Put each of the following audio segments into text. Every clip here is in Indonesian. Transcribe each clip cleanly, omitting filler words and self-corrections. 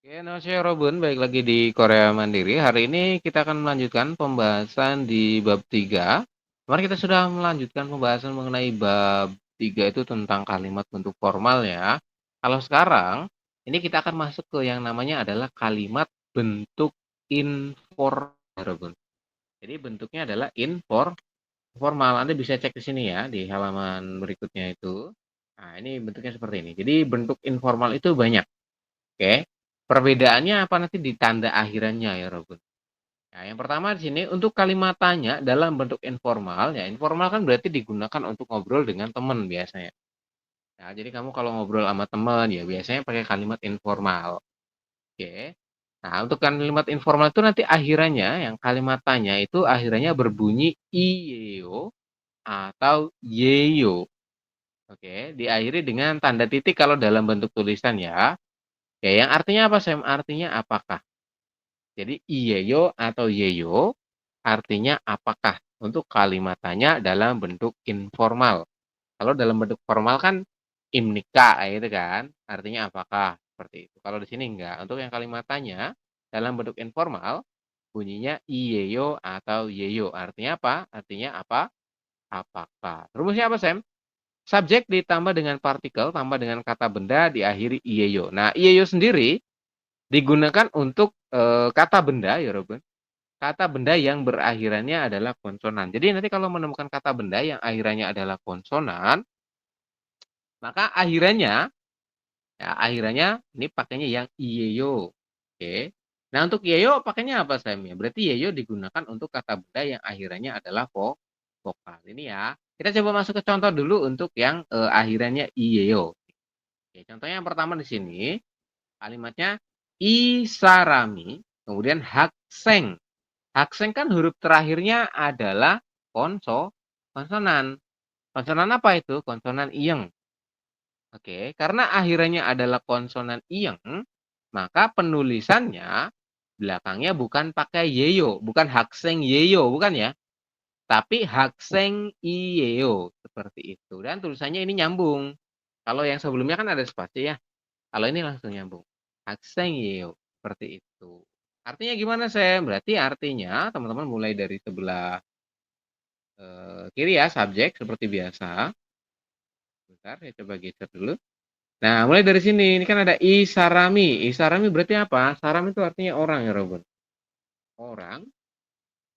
Oke, nama saya Robun, baik lagi di Korea Mandiri. Hari ini kita akan melanjutkan pembahasan di bab 3. Kemarin kita sudah melanjutkan pembahasan mengenai bab 3 itu tentang kalimat bentuk formal ya. Kalau sekarang, ini kita akan masuk ke yang namanya adalah kalimat bentuk informal, Robun. Jadi bentuknya adalah informal. Anda bisa cek di sini ya, di halaman berikutnya itu. Nah, ini bentuknya seperti ini. Jadi bentuk informal itu banyak. Oke. Perbedaannya apa nanti di tanda akhirannya ya, Robun. Nah, yang pertama di sini untuk kalimat tanya dalam bentuk informal, ya informal kan berarti digunakan untuk ngobrol dengan teman biasanya. Nah, jadi kamu kalau ngobrol sama teman ya biasanya pakai kalimat informal. Oke. Nah, untuk kalimat informal itu nanti akhirannya yang kalimat tanya itu akhirannya berbunyi iyeyo atau yeyo. Oke, diakhiri dengan tanda titik kalau dalam bentuk tulisan ya. Ya, yang artinya apa, Sam? Artinya apakah? Jadi iyeyo atau yeyo artinya apakah untuk kalimat tanya dalam bentuk informal. Kalau dalam bentuk formal kan imnika gitu kan, artinya apakah seperti itu. Kalau di sini enggak. Untuk yang kalimat tanya dalam bentuk informal bunyinya iyeyo atau yeyo. Artinya apa? Artinya apa? Apakah. Rumusnya apa, Sam? Subjek ditambah dengan partikel tambah dengan kata benda diakhiri iyeyo. Nah, iyeyo sendiri digunakan untuk kata benda ya, Robin. Kata benda yang berakhirannya adalah konsonan. Jadi nanti kalau menemukan kata benda yang akhirannya adalah konsonan, maka akhirannya ini pakainya yang iyeyo. Oke. Nah, untuk yeyo pakainya apa, Sam? Ya, berarti yeyo digunakan untuk kata benda yang akhirannya adalah vokal. Ini ya. Kita coba masuk ke contoh dulu untuk yang akhirannya iyeyo. Oke, contohnya yang pertama di sini kalimatnya isarami, kemudian hakseng. Hakseng kan huruf terakhirnya adalah konsonan. Konsonan apa itu? Konsonan iyeng. Oke, karena akhirannya adalah konsonan iyeng, maka penulisannya belakangnya bukan pakai yeyo, bukan hakseng yeyo, bukan ya. Tapi hakseng iyeyo, seperti itu. Dan tulisannya ini nyambung. Kalau yang sebelumnya kan ada spasi ya. Kalau ini langsung nyambung. Hakseng yeyo, seperti itu. Artinya gimana, Sam? Berarti artinya teman-teman mulai dari sebelah kiri ya, subjek seperti biasa. Bentar, saya coba geser dulu. Nah, mulai dari sini. Ini kan ada isarami. Isarami berarti apa? Saram itu artinya orang ya, Robin. Orang.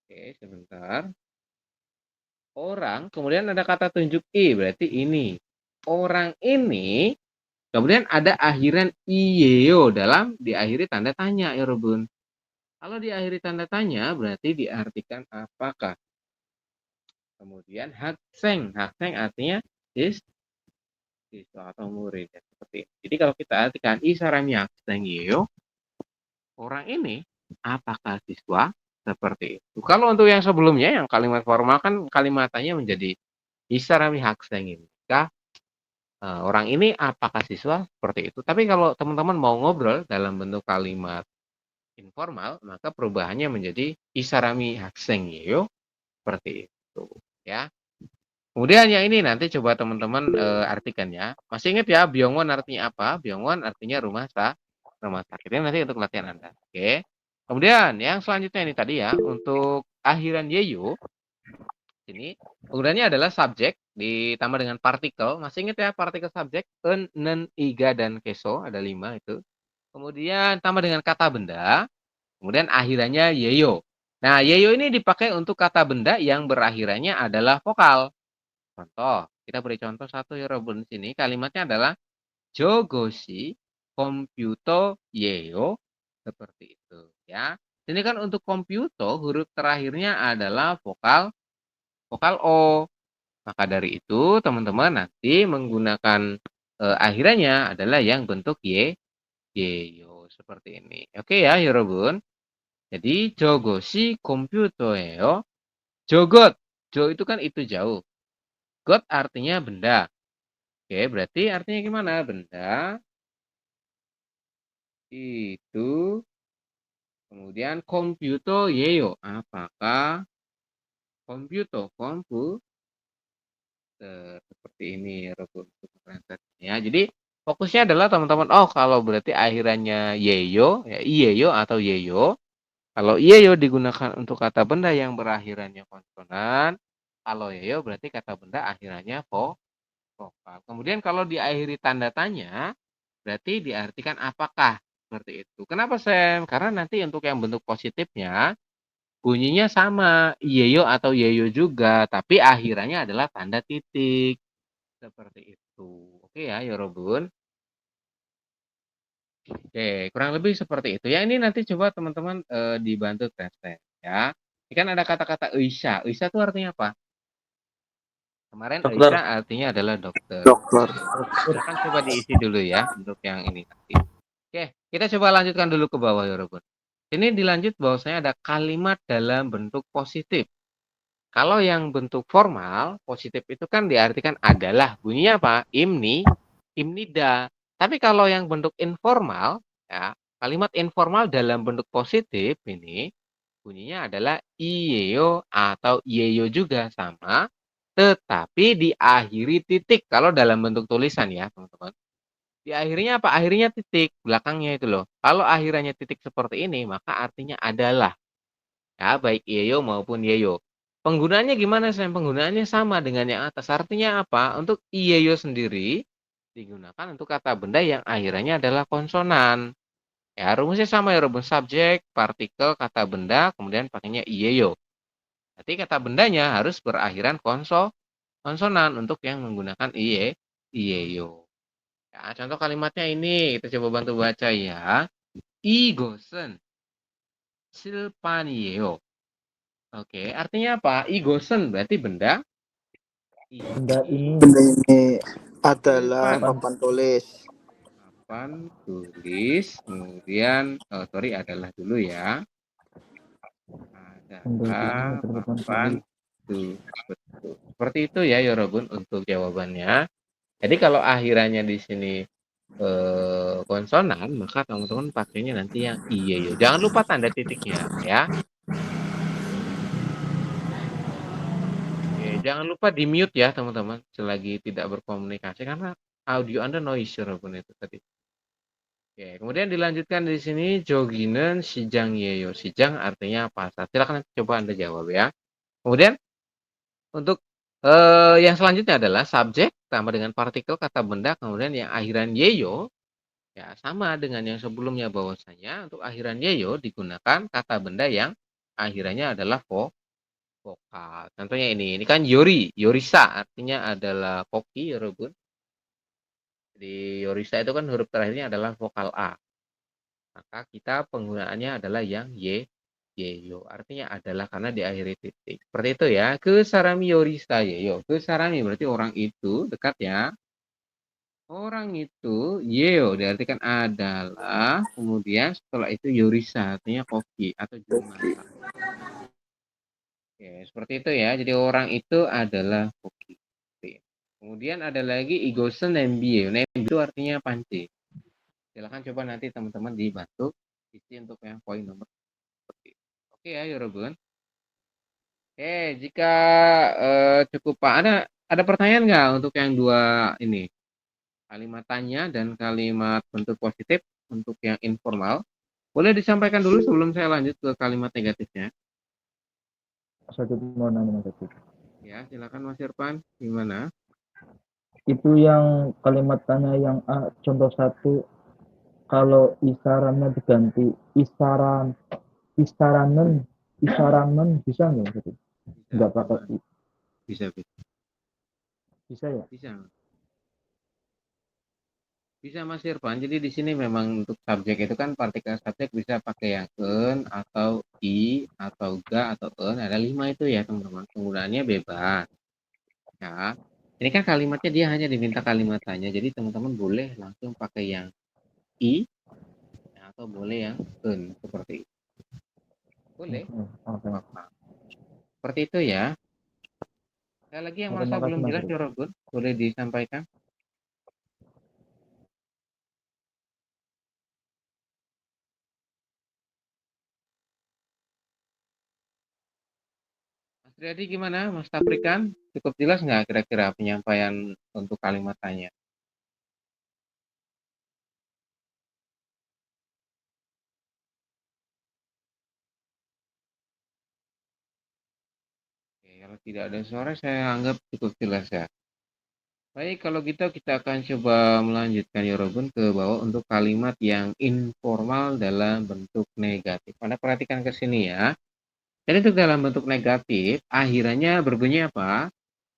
Oke, sebentar. Orang. Kemudian ada kata tunjuk i. Berarti ini. Orang ini. Kemudian ada akhiran iyeyo dalam diakhiri tanda tanya ya, Robin. Kalau diakhiri tanda tanya berarti diartikan apakah. Kemudian hakseng. Hakseng artinya siswa atau murid ya, seperti itu. Jadi kalau kita artikan isarami hakseng yeyo, orang ini apakah siswa seperti itu. Kalau untuk yang sebelumnya yang kalimat formal kan kalimatnya menjadi isarami hakseng ini. Orang ini apakah siswa seperti itu. Tapi kalau teman-teman mau ngobrol dalam bentuk kalimat informal, maka perubahannya menjadi isarami hakseng yeyo seperti itu ya. Kemudian yang ini nanti coba teman-teman artikan ya. Masih ingat ya Byongwon artinya apa? Byongwon artinya rumah sakit. Ini nanti untuk latihan Anda. Oke. Kemudian yang selanjutnya ini tadi ya untuk akhiran yeyo ini penggunaannya adalah subjek ditambah dengan partikel. Masih ingat ya partikel subjek en, nen, iga dan keso ada 5 itu. Kemudian tambah dengan kata benda. Kemudian akhirannya yeyo. Nah, yeyo ini dipakai untuk kata benda yang berakhirannya adalah vokal. Contoh, kita beri contoh satu ya Robun di sini. Kalimatnya adalah jogoshi komputo yeyo seperti itu ya. Ini kan untuk komputo huruf terakhirnya adalah vokal O. Maka dari itu teman-teman nanti menggunakan akhirannya adalah yang bentuk yeyo seperti ini. Oke ya Yorobun. Jadi jogoshi komputo yeyo. Jogot. Jo itu kan itu jauh. Got artinya benda. Oke, berarti artinya gimana? Benda itu kemudian komputer yeyo. Apakah komputer seperti ini ya, ya. Jadi Fokusnya adalah teman-teman, oh kalau berarti akhirannya yeyo, ya iyeyo atau yeyo. Kalau iyeyo digunakan untuk kata benda yang berakhirannya konsonan, kalau yeyo berarti kata benda akhirannya vokal. Kemudian kalau diakhiri tanda tanya, berarti diartikan apakah seperti itu. Kenapa Sam? Karena nanti untuk yang bentuk positifnya bunyinya sama, iyeyo atau yeyo juga, tapi akhirannya adalah tanda titik. Seperti itu. Oke ya, Yorobun. Oke, kurang lebih seperti itu. Ya, ini nanti coba teman-teman dibantu tes-tes ya. Ini kan ada kata-kata Eisa. Eisa itu artinya apa? Kemarin Dokter. Eisa artinya adalah dokter. Dokter. Silakan coba diisi dulu ya untuk yang ini nanti. Oke, kita coba lanjutkan dulu ke bawah ya, Robun. Ini dilanjut bahwasanya ada kalimat dalam bentuk positif. Kalau yang bentuk formal, positif itu kan diartikan adalah. Bunyinya apa? Imni, imnida. Tapi kalau yang bentuk informal, ya, kalimat informal dalam bentuk positif ini bunyinya adalah iyeyo atau iyeyo juga sama, tetapi diakhiri titik kalau dalam bentuk tulisan ya, teman-teman. Di akhirnya apa? Akhirnya titik, belakangnya itu loh. Kalau akhirnya titik seperti ini, maka artinya adalah. Ya, baik Yeyo maupun Yeyo. Penggunaannya gimana, Sam? Penggunaannya sama dengan yang atas. Artinya apa? Untuk Yeyo sendiri digunakan untuk kata benda yang akhirnya adalah konsonan. Ya, rumusnya sama ya, rumus subjek, partikel, kata benda, kemudian pakainya Yeyo. Berarti kata bendanya harus berakhiran konsonan untuk yang menggunakan Yeyo. Ya, contoh kalimatnya ini kita coba bantu baca ya. Igosen silpaniyeo. Oke, artinya apa? Igosen berarti benda. Benda Ini ini Benda ini adalah silpan papan tulis. papan tulis. Kemudian, sorry adalah dulu ya. benda ini Adalah adalah papan papan tulis. tulis. Betul. Seperti itu ya, Yorobun untuk jawabannya. Jadi kalau akhirannya di sini konsonan, maka teman-teman pakainya nanti yang iya. Jangan lupa tanda titiknya ya. Oke, jangan lupa di mute ya teman-teman selagi tidak berkomunikasi karena audio Anda noise walaupun itu tadi. Oke, kemudian dilanjutkan di sini Joginen Sijang Yeyo. Sijang artinya apa? Silakan nanti coba Anda jawab ya. Kemudian untuk yang selanjutnya adalah subjek tambah dengan partikel kata benda kemudian yang akhiran yeyo ya sama dengan yang sebelumnya bahwasanya untuk akhiran yeyo digunakan kata benda yang akhirannya adalah vokal. Contohnya ini kan Yori, Yorisa artinya adalah koki ya Robun. Jadi Yorisa itu kan huruf terakhirnya adalah vokal A. Maka kita penggunaannya adalah yang yeyo. Artinya adalah karena diakhiri titik. Seperti itu ya. Ke Sarami Yorisa yeyo. Ke Sarami berarti orang itu dekat ya. Orang itu yeo diartikan adalah. Kemudian setelah itu Yorisa artinya koki atau juru masak. Oke, seperti itu ya. Jadi orang itu adalah koki. Kemudian ada lagi Igosen Nembie. Nembie itu artinya panci. Silahkan coba nanti teman-teman dibantu isi untuk yang poin nomor seperti itu. Oke ya, Yorobun. Jika cukup Pak, ada pertanyaan nggak untuk yang dua ini? Kalimat tanya dan kalimat bentuk positif untuk yang informal. Boleh disampaikan dulu sebelum saya lanjut ke kalimat negatifnya. Satu mau nanya Mas Akif. Ya, silakan Mas Irfan. Gimana? Itu yang kalimat tanya yang A, contoh satu, kalau isarannya diganti isaran, isaranen, isaranen bisa nggak Mas Akif? Bisa, Nggak pakai coba. I. Bisa, bisa. Bisa ya? Bisa. Bisa Mas Irfan. Jadi di sini memang untuk subjek itu kan partikel subjek bisa pakai yang en atau i atau ga atau en. Ada 5 itu ya teman-teman. Penggunaannya bebas. Ya. Ini kan kalimatnya dia hanya diminta kalimat tanya. Jadi teman-teman boleh langsung pakai yang i atau boleh yang en seperti itu. Boleh. Oke. Apa? Seperti itu ya. Sekali lagi yang Oke, merasa makasih belum Mas jelas Akif. ya Robun, boleh disampaikan. Mas Riyadi gimana? Mas Taprikan? Cukup jelas nggak kira-kira penyampaian untuk kalimat tanya? kalau tidak ada suara saya anggap cukup jelas ya. Baik, kalau gitu kita akan coba melanjutkan ya Robun ke bawah untuk kalimat yang informal dalam bentuk negatif. Anda perhatikan ke sini ya. Jadi untuk dalam bentuk negatif, akhirannya berbunyi apa?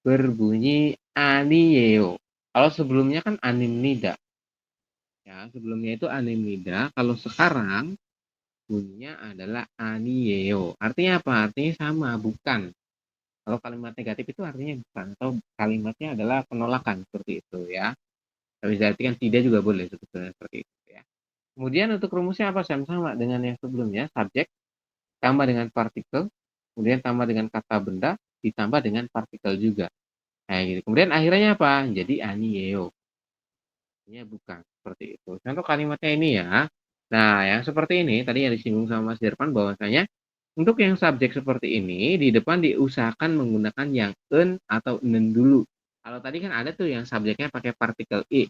Berbunyi anieo. Kalau sebelumnya kan animnida. Ya, sebelumnya itu animnida. Kalau sekarang bunyinya adalah anieo. Artinya apa? Artinya sama, bukan. Kalau kalimat negatif itu artinya bukan, atau kalimatnya adalah penolakan seperti itu ya. Tapi berarti kan tidak juga boleh sebetulnya seperti itu ya. Kemudian untuk rumusnya apa? Sama dengan yang sebelumnya, subjek tambah dengan partikel, kemudian tambah dengan kata benda, ditambah dengan partikel juga. Nah, gitu. Kemudian akhirnya apa? Jadi anieo. Artinya bukan, seperti itu. Contoh kalimatnya ini ya. Nah, yang seperti ini tadi yang disinggung sama Mas Derpan bahwasanya untuk yang subjek seperti ini di depan diusahakan menggunakan yang en atau nen dulu. Kalau tadi kan ada tuh yang subjeknya pakai partikel i.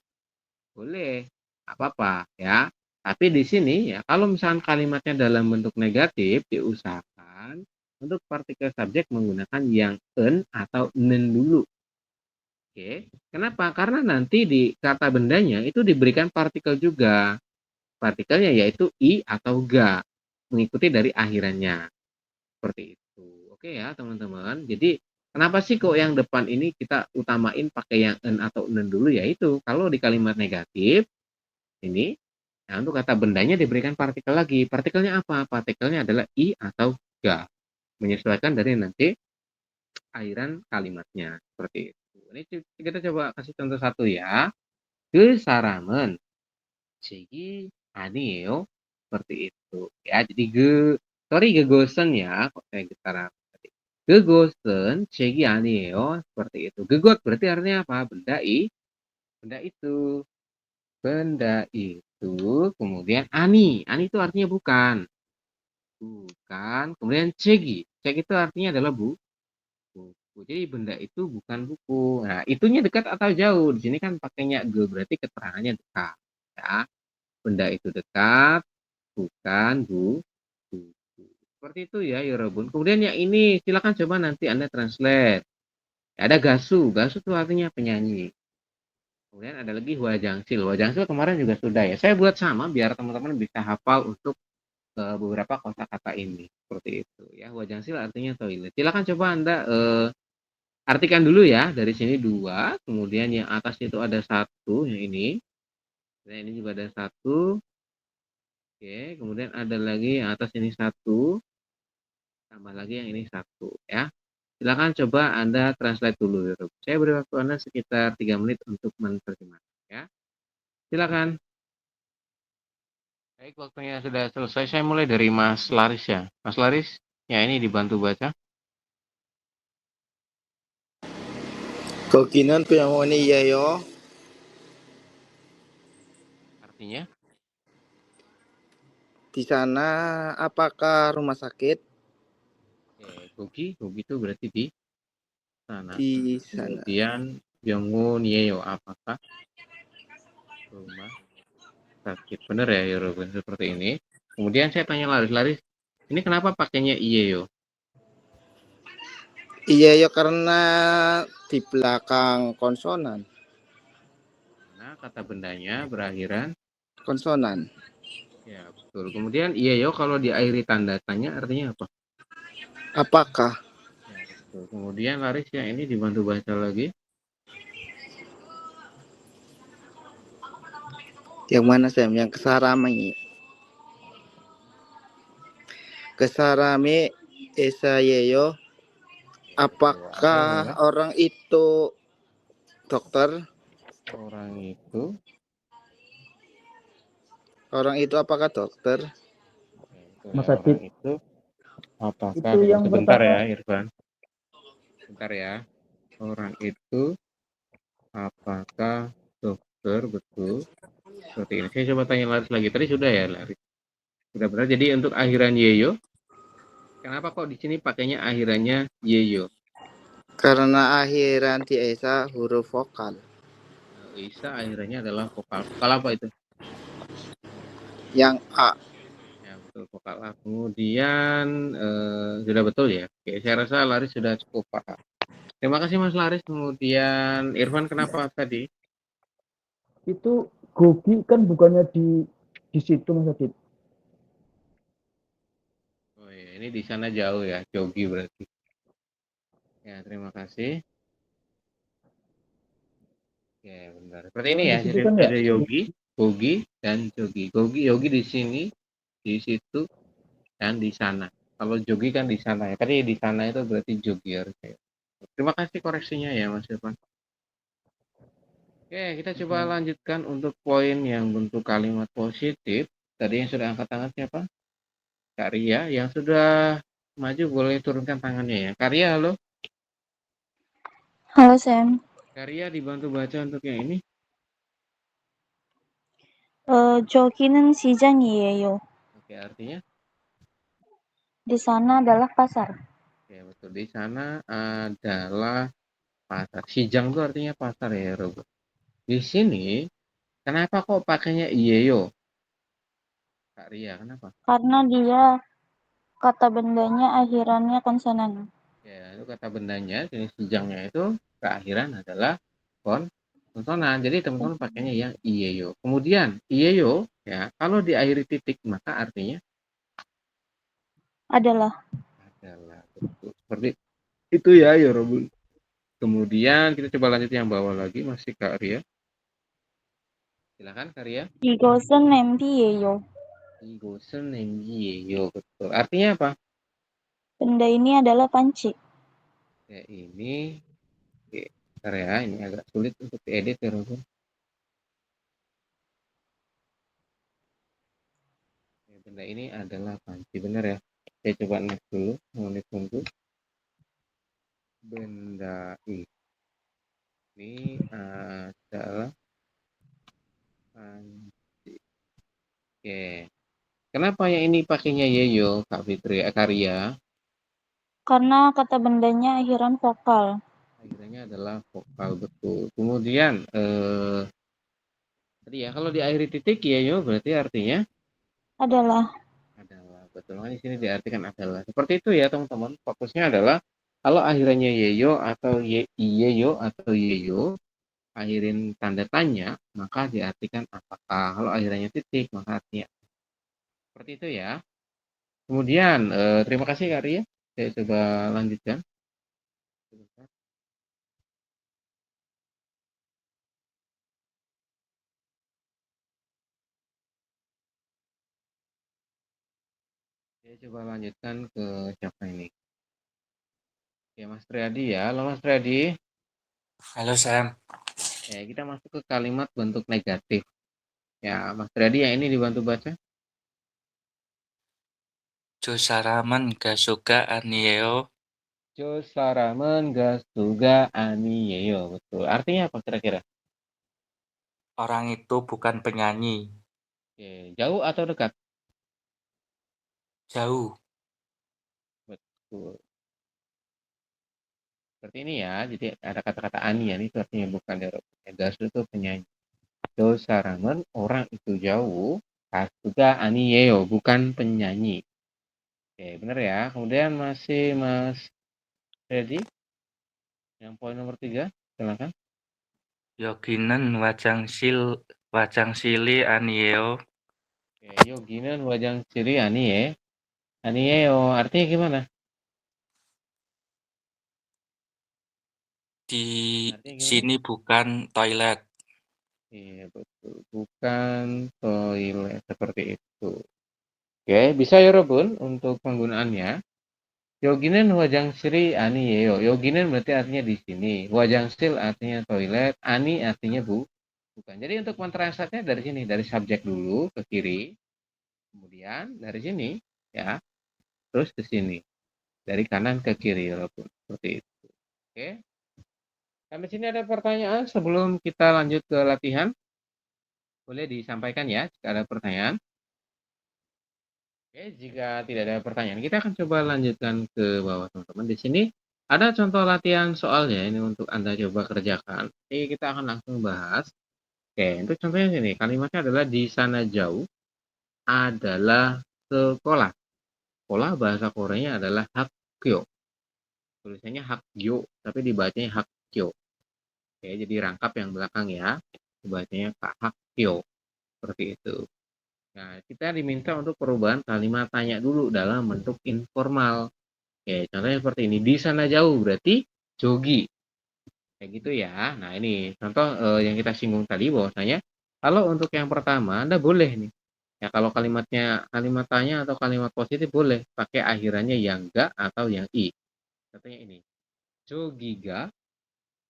Boleh, apa-apa ya. Tapi di sini ya kalau misalkan kalimatnya dalam bentuk negatif diusahakan untuk partikel subjek menggunakan yang en atau nen dulu. Oke, kenapa? Karena nanti di kata bendanya itu diberikan partikel juga. Partikelnya yaitu i atau ga, mengikuti dari akhirannya. Seperti itu. Oke ya, teman-teman. Jadi, kenapa sih kok yang depan ini kita utamain pakai yang en atau nen dulu? Yaitu, kalau di kalimat negatif, ini, nah untuk kata bendanya diberikan partikel lagi. Partikelnya apa? Partikelnya adalah i atau ga. Menyesuaikan dari nanti akhiran kalimatnya. Seperti itu. Ini kita coba kasih contoh satu ya. Ke Saramen. Segi Anio. Seperti itu. Ya, jadi sorry gegosen ya. Kok saya getaran. Gegosen segi Anio. Seperti itu. Gegot berarti artinya apa? Benda itu. Benda itu. Kemudian Ani itu artinya bukan. Bukan. Kemudian cegi. Cegi itu artinya adalah buku. Jadi benda itu bukan buku. Nah, itunya dekat atau jauh? Di sini kan pakainya ge, berarti keterangannya dekat. Ya, benda itu dekat, bukan buku. Seperti itu ya, Yorobun. Kemudian yang ini, silakan coba nanti Anda translate. Ada gasu. Gasu itu artinya penyanyi. Kemudian ada lagi huajangsil. Huajangsil kemarin juga sudah ya. Saya buat sama biar teman-teman bisa hafal untuk beberapa kosakata ini. Seperti itu ya. Huajangsil artinya toilet. Silakan coba Anda artikan dulu ya, dari sini 2, kemudian yang atas itu ada 1, yang ini. Nah, ini juga ada 1. Oke, kemudian ada lagi yang atas ini 1, tambah lagi yang ini 1 ya. Silakan coba Anda translate dulu gitu. Saya beri waktu Anda sekitar 3 menit untuk menerjemahkan ya. Silakan. Baik, waktunya sudah selesai. Saya mulai dari Mas Laris ya. Mas Laris, ya ini dibantu baca. Kokinan piyamoni yayo. Artinya, Di sana apakah rumah sakit? Gogi itu berarti di sana. Di sana. Kemudian Byongun Yeyo, apakah rumah sakit? Bener ya, Yorobun, seperti ini. Kemudian saya tanya Laris, ini kenapa pakainya Iyeyo? Iya ya karena di belakang konsonan. Nah, kata bendanya berakhiran Konsonan. ya, betul. Kemudian Iyeyo kalau diakhiri tanda tanya artinya apa? Apakah? Ya, betul. Kemudian Laris yang ini dibantu baca lagi. Yang mana Sam? Yang kesarami. Kesarami esayeyo. Apakah orang itu dokter? Orang itu apakah dokter? Mas orang Adit, itu apakah itu dokter? yang Sebentar pertama ya, Irfan. Sebentar ya. Orang itu apakah dokter? Betul. Seperti ini. Saya coba tanya Laris lagi. Tadi sudah ya, Laris. Sudah benar. Jadi untuk akhiran Yeyo, kenapa kok di sini pakainya akhirannya Yeyo? Karena akhiran di esa huruf vokal. Isa akhirannya adalah vokal. Vokal apa itu? Yang A. Ya, betul vokal A. Kemudian sudah betul ya. Oke, saya rasa Laris sudah cukup paham. Terima kasih Mas Laris. Kemudian Irfan kenapa tadi? Itu Gogi kan bukannya di situ Mas Adit. Oh iya, ini di sana jauh ya, Jogi berarti. Ya, terima kasih. Ya, benar. Seperti ini Soalnya ya. di situ Jadi kan ya. ada Yogi, Gogi, dan Jogi. Yogi di sini, di situ, dan di sana. Kalau Jogi kan di sana ya. Tadi di sana itu berarti Jogi harusnya. Terima kasih koreksinya ya Mas Irfan. Oke, kita coba lanjutkan untuk poin yang bentuk kalimat positif. Tadi yang sudah angkat tangan siapa? Kak Ria. Yang sudah maju boleh turunkan tangannya ya. Kak Ria, halo. Halo Sam, Kak Ria dibantu baca untuk yang ini. 저기는 시장이에요. Oke, artinya? Di sana adalah pasar. Ya, betul. Di sana adalah pasar. Sijang itu artinya pasar ya, Robert. Di sini, kenapa kok pakainya Iyeyo? Kak Ria, kenapa? Karena dia kata bendanya akhirannya konsonan. Ya, itu kata bendanya, jenis Sijangnya itu keakhiran adalah konsonan. Jadi teman-teman pakainya yang Iyeyo. Kemudian, Iyeyo, ya, kalau diakhiri titik, maka artinya Adalah adalah. Betul. Seperti itu ya, ya, Robert. Kemudian kita coba lanjut yang bawah lagi, masih Kak Ria. Silakan Kak Ria. 이것은 냄비예요. Igosen Nengiyeyo, betul. Artinya apa? Benda ini adalah panci. Ya ini, oke, bentar ya, ini agak sulit untuk diedit ya, Robin. Ya, benda ini adalah panci, benar ya. Saya coba next dulu, mau tunggu. Benda ini adalah panci. Oke. Kenapa yang ini pakainya Yeyo, Kak Fitri, Karya? Karena kata bendanya akhiran vokal. Akhirnya adalah vokal, betul. Kemudian, tadi ya, kalau diakhiri titik Yeyo berarti artinya Adalah adalah, betul kan di sini diartikan adalah. Seperti itu ya teman-teman. Fokusnya adalah kalau akhirannya yeyo atau yeyo atau yeyo, akhirin tanda tanya, maka diartikan apakah. Kalau akhirannya titik, maka artinya seperti itu ya. Kemudian terima kasih Kak Ria. Saya coba lanjutkan. Saya coba lanjutkan ke siapa ini? Ya Mas Triadi ya. Halo Mas Triadi. Halo Sam, Ya, kita masuk ke kalimat bentuk negatif. Ya, Mas Triadi yang ini dibantu baca. Josaraman Gasuga Anieo, Jo saramen gas tuga aniyeyo, betul. Artinya apa kira-kira? orang itu bukan penyanyi, Oke, jauh atau dekat? jauh, Betul. Seperti ini ya. Jadi ada kata-kata anian itu artinya bukan dari gas itu penyanyi. Jo saramen orang itu jauh, gas tuga aniyeyo bukan penyanyi. Oke, benar ya. Kemudian masih Mas Freddy yang poin nomor 3, silakan. Yoginen Wajang Sili Anieo, Oke, yoginen wajang ciri aniye. Aniyeyo artinya gimana? di Artinya gimana? sini bukan toilet. Iya betul, bukan toilet seperti itu. Oke, bisa ya Robun untuk penggunaannya. Yoginen wajang sri ani yeo. Yoginen berarti artinya di sini. Wajang sil artinya toilet. Ani artinya bukan. Jadi untuk mentranslate dari sini, dari subjek dulu ke kiri. Kemudian dari sini ya, terus ke sini. Dari kanan ke kiri Robun. Seperti itu. Oke. Sampai sini ada pertanyaan sebelum kita lanjut ke latihan. Boleh disampaikan ya jika ada pertanyaan. Oke, jika tidak ada pertanyaan, kita akan coba lanjutkan ke bawah teman-teman. Di sini ada contoh latihan soalnya ini untuk Anda coba kerjakan. Jadi kita akan langsung bahas. Oke, untuk contohnya sini, kalimatnya adalah di sana jauh adalah sekolah. Sekolah bahasa Koreanya adalah Hakgyo. Tulisannya Hakgyo, tapi dibacanya Hakgyo. Oke, jadi rangkap yang belakang ya. Dibacanya Hakgyo. Seperti itu. Nah, kita diminta untuk perubahan kalimat tanya dulu dalam bentuk informal. Oke, contohnya seperti ini. Di sana jauh berarti jogi. Kayak gitu ya. Nah, ini contoh yang kita singgung tadi bahwasanya kalau untuk yang pertama Anda boleh nih. Ya, kalau kalimatnya kalimat tanya atau kalimat positif boleh pakai akhirannya yang ga atau yang i. Contohnya ini. Jogiga,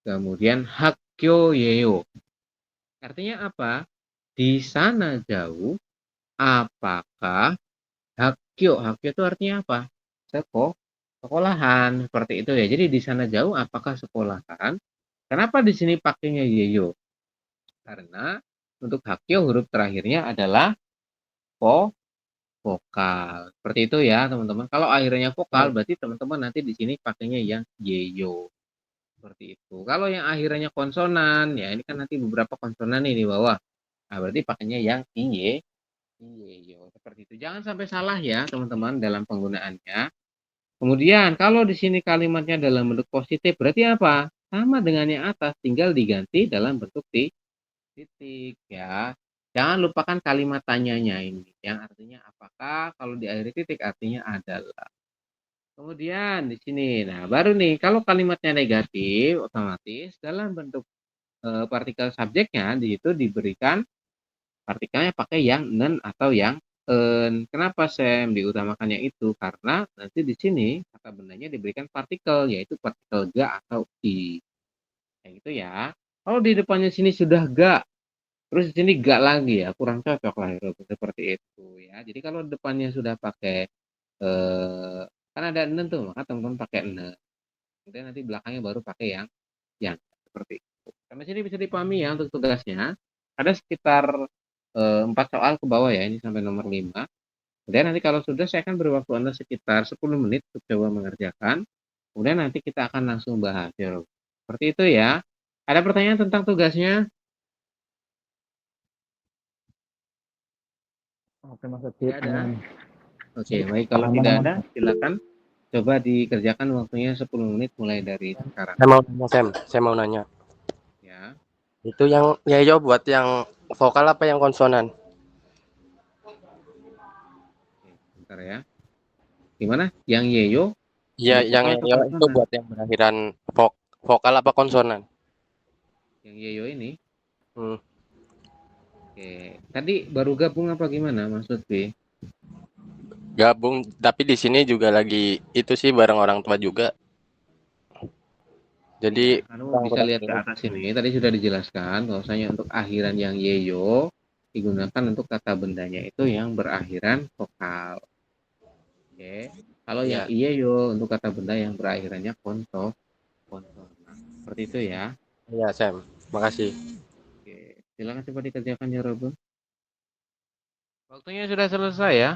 kemudian Hakyo Yeyo. Artinya apa? Di sana jauh, apakah Hakyo? Hakyo itu artinya apa? Sekolahan, seperti itu ya. Jadi di sana jauh, apakah sekolahan? Kenapa di sini pakainya Yeyo? Karena untuk Hakyo huruf terakhirnya adalah vokal. Seperti itu ya, teman-teman. Kalau akhirnya vokal, berarti teman-teman nanti di sini pakainya yang Yeyo. Seperti itu. Kalau yang akhirnya konsonan, ya ini kan nanti beberapa konsonan nih di bawah. Nah, berarti pakainya yang Yeyo. Seperti itu. Jangan sampai salah ya, teman-teman, dalam penggunaannya. Kemudian, kalau di sini kalimatnya dalam bentuk positif, berarti apa? Sama dengan yang atas, tinggal diganti dalam bentuk titik ya. Jangan lupakan kalimat tanyanya ini, yang artinya apakah, kalau di akhir titik artinya adalah. Kemudian di sini, nah baru nih, kalau kalimatnya negatif, otomatis dalam bentuk partikel subjeknya di situ diberikan partikelnya pakai yang nen atau yang en. Kenapa Sam diutamakan yang itu? Karena nanti di sini kata bendanya diberikan partikel, yaitu partikel ga atau i. Kayak gitu ya. Kalau di depannya sini sudah ga, terus di sini ga lagi ya, kurang cocok lah seperti itu ya. Jadi kalau depannya sudah pakai kan ada nen tuh, maka teman-teman pakai nen. Kemudian nanti belakangnya baru pakai yang seperti itu. Sampai sini bisa dipahami ya untuk tugasnya. Ada sekitar 4 soal ke bawah ya, ini sampai nomor 5. Kemudian nanti kalau sudah saya akan beri waktu Anda sekitar 10 menit untuk coba mengerjakan. Kemudian nanti kita akan langsung bahas ya. Seperti itu ya. Ada pertanyaan tentang tugasnya? Oke, Mas Adit. Tidak ada. Aman. Oke, baik. Kalau Aman, tidak aman. ada, silakan coba dikerjakan waktunya 10 menit mulai dari sekarang. Saya mau nanya, Sam. Saya mau nanya. Ya, Itu yang Yayo buat yang vokal apa yang konsonan? oke, bentar ya. Gimana? Yang Yeyo? Iya, Untuk yang vokal atau Yayo itu konsonan? buat yang berakhiran vokal apa konsonan? Yang Yeyo ini? Hmm. Oke. Tadi baru gabung apa gimana maksud B? Gabung, tapi di sini juga lagi itu sih bareng orang tua juga. Jadi Iya, kamu bisa kurang lihat ke ini. atas ini. Tadi sudah dijelaskan bahwasanya untuk akhiran yang Yeyo digunakan untuk kata bendanya itu yang berakhiran vokal. Oke. Kalau yang Iya, Iyeyo untuk kata benda yang berakhirannya konsonan. Seperti itu ya. iya Sam. Makasih. Oke. Silakan coba dikerjakan ya Robun. Waktunya sudah selesai ya.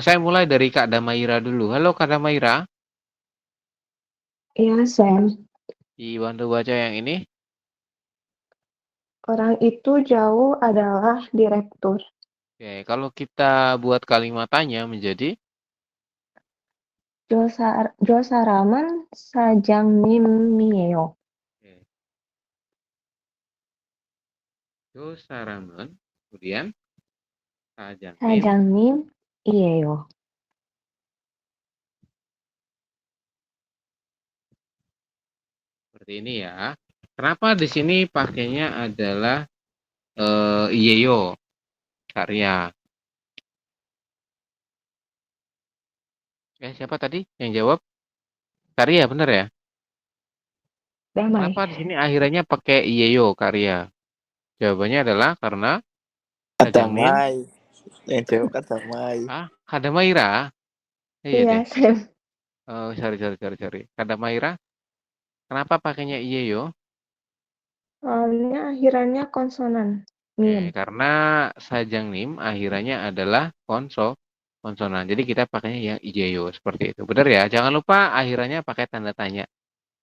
Saya mulai dari Kak Damaira dulu. Halo Kak Damaira. Iya, Sam. Dibantu baca yang ini. Orang itu jauh adalah direktur. Oke, kalau kita buat kalimat tanya menjadi Josaraman sajangmimmieo. oke, Jo Saramen, kemudian Sajangmim, Sajangmimmieo. seperti ini ya. Kenapa di sini pakainya adalah Iyeyo karya? Siapa tadi yang jawab? Karya, benar ya? Damai. Kenapa di sini akhirannya pakai Iyeyo karya? Jawabannya adalah karena Sajangmim. Damai. Yang jawab kan damai. Kadamaira. Iya Iya, deh. Sam. Oh, sorry. Kadamaira. Kenapa pakainya Iyeyo? Soalnya akhirannya konsonan. Mim. Karena Sajangmim akhirannya adalah konsonan. Jadi kita pakainya yang Ijeyo seperti itu. Benar ya? Jangan lupa akhirannya pakai tanda tanya.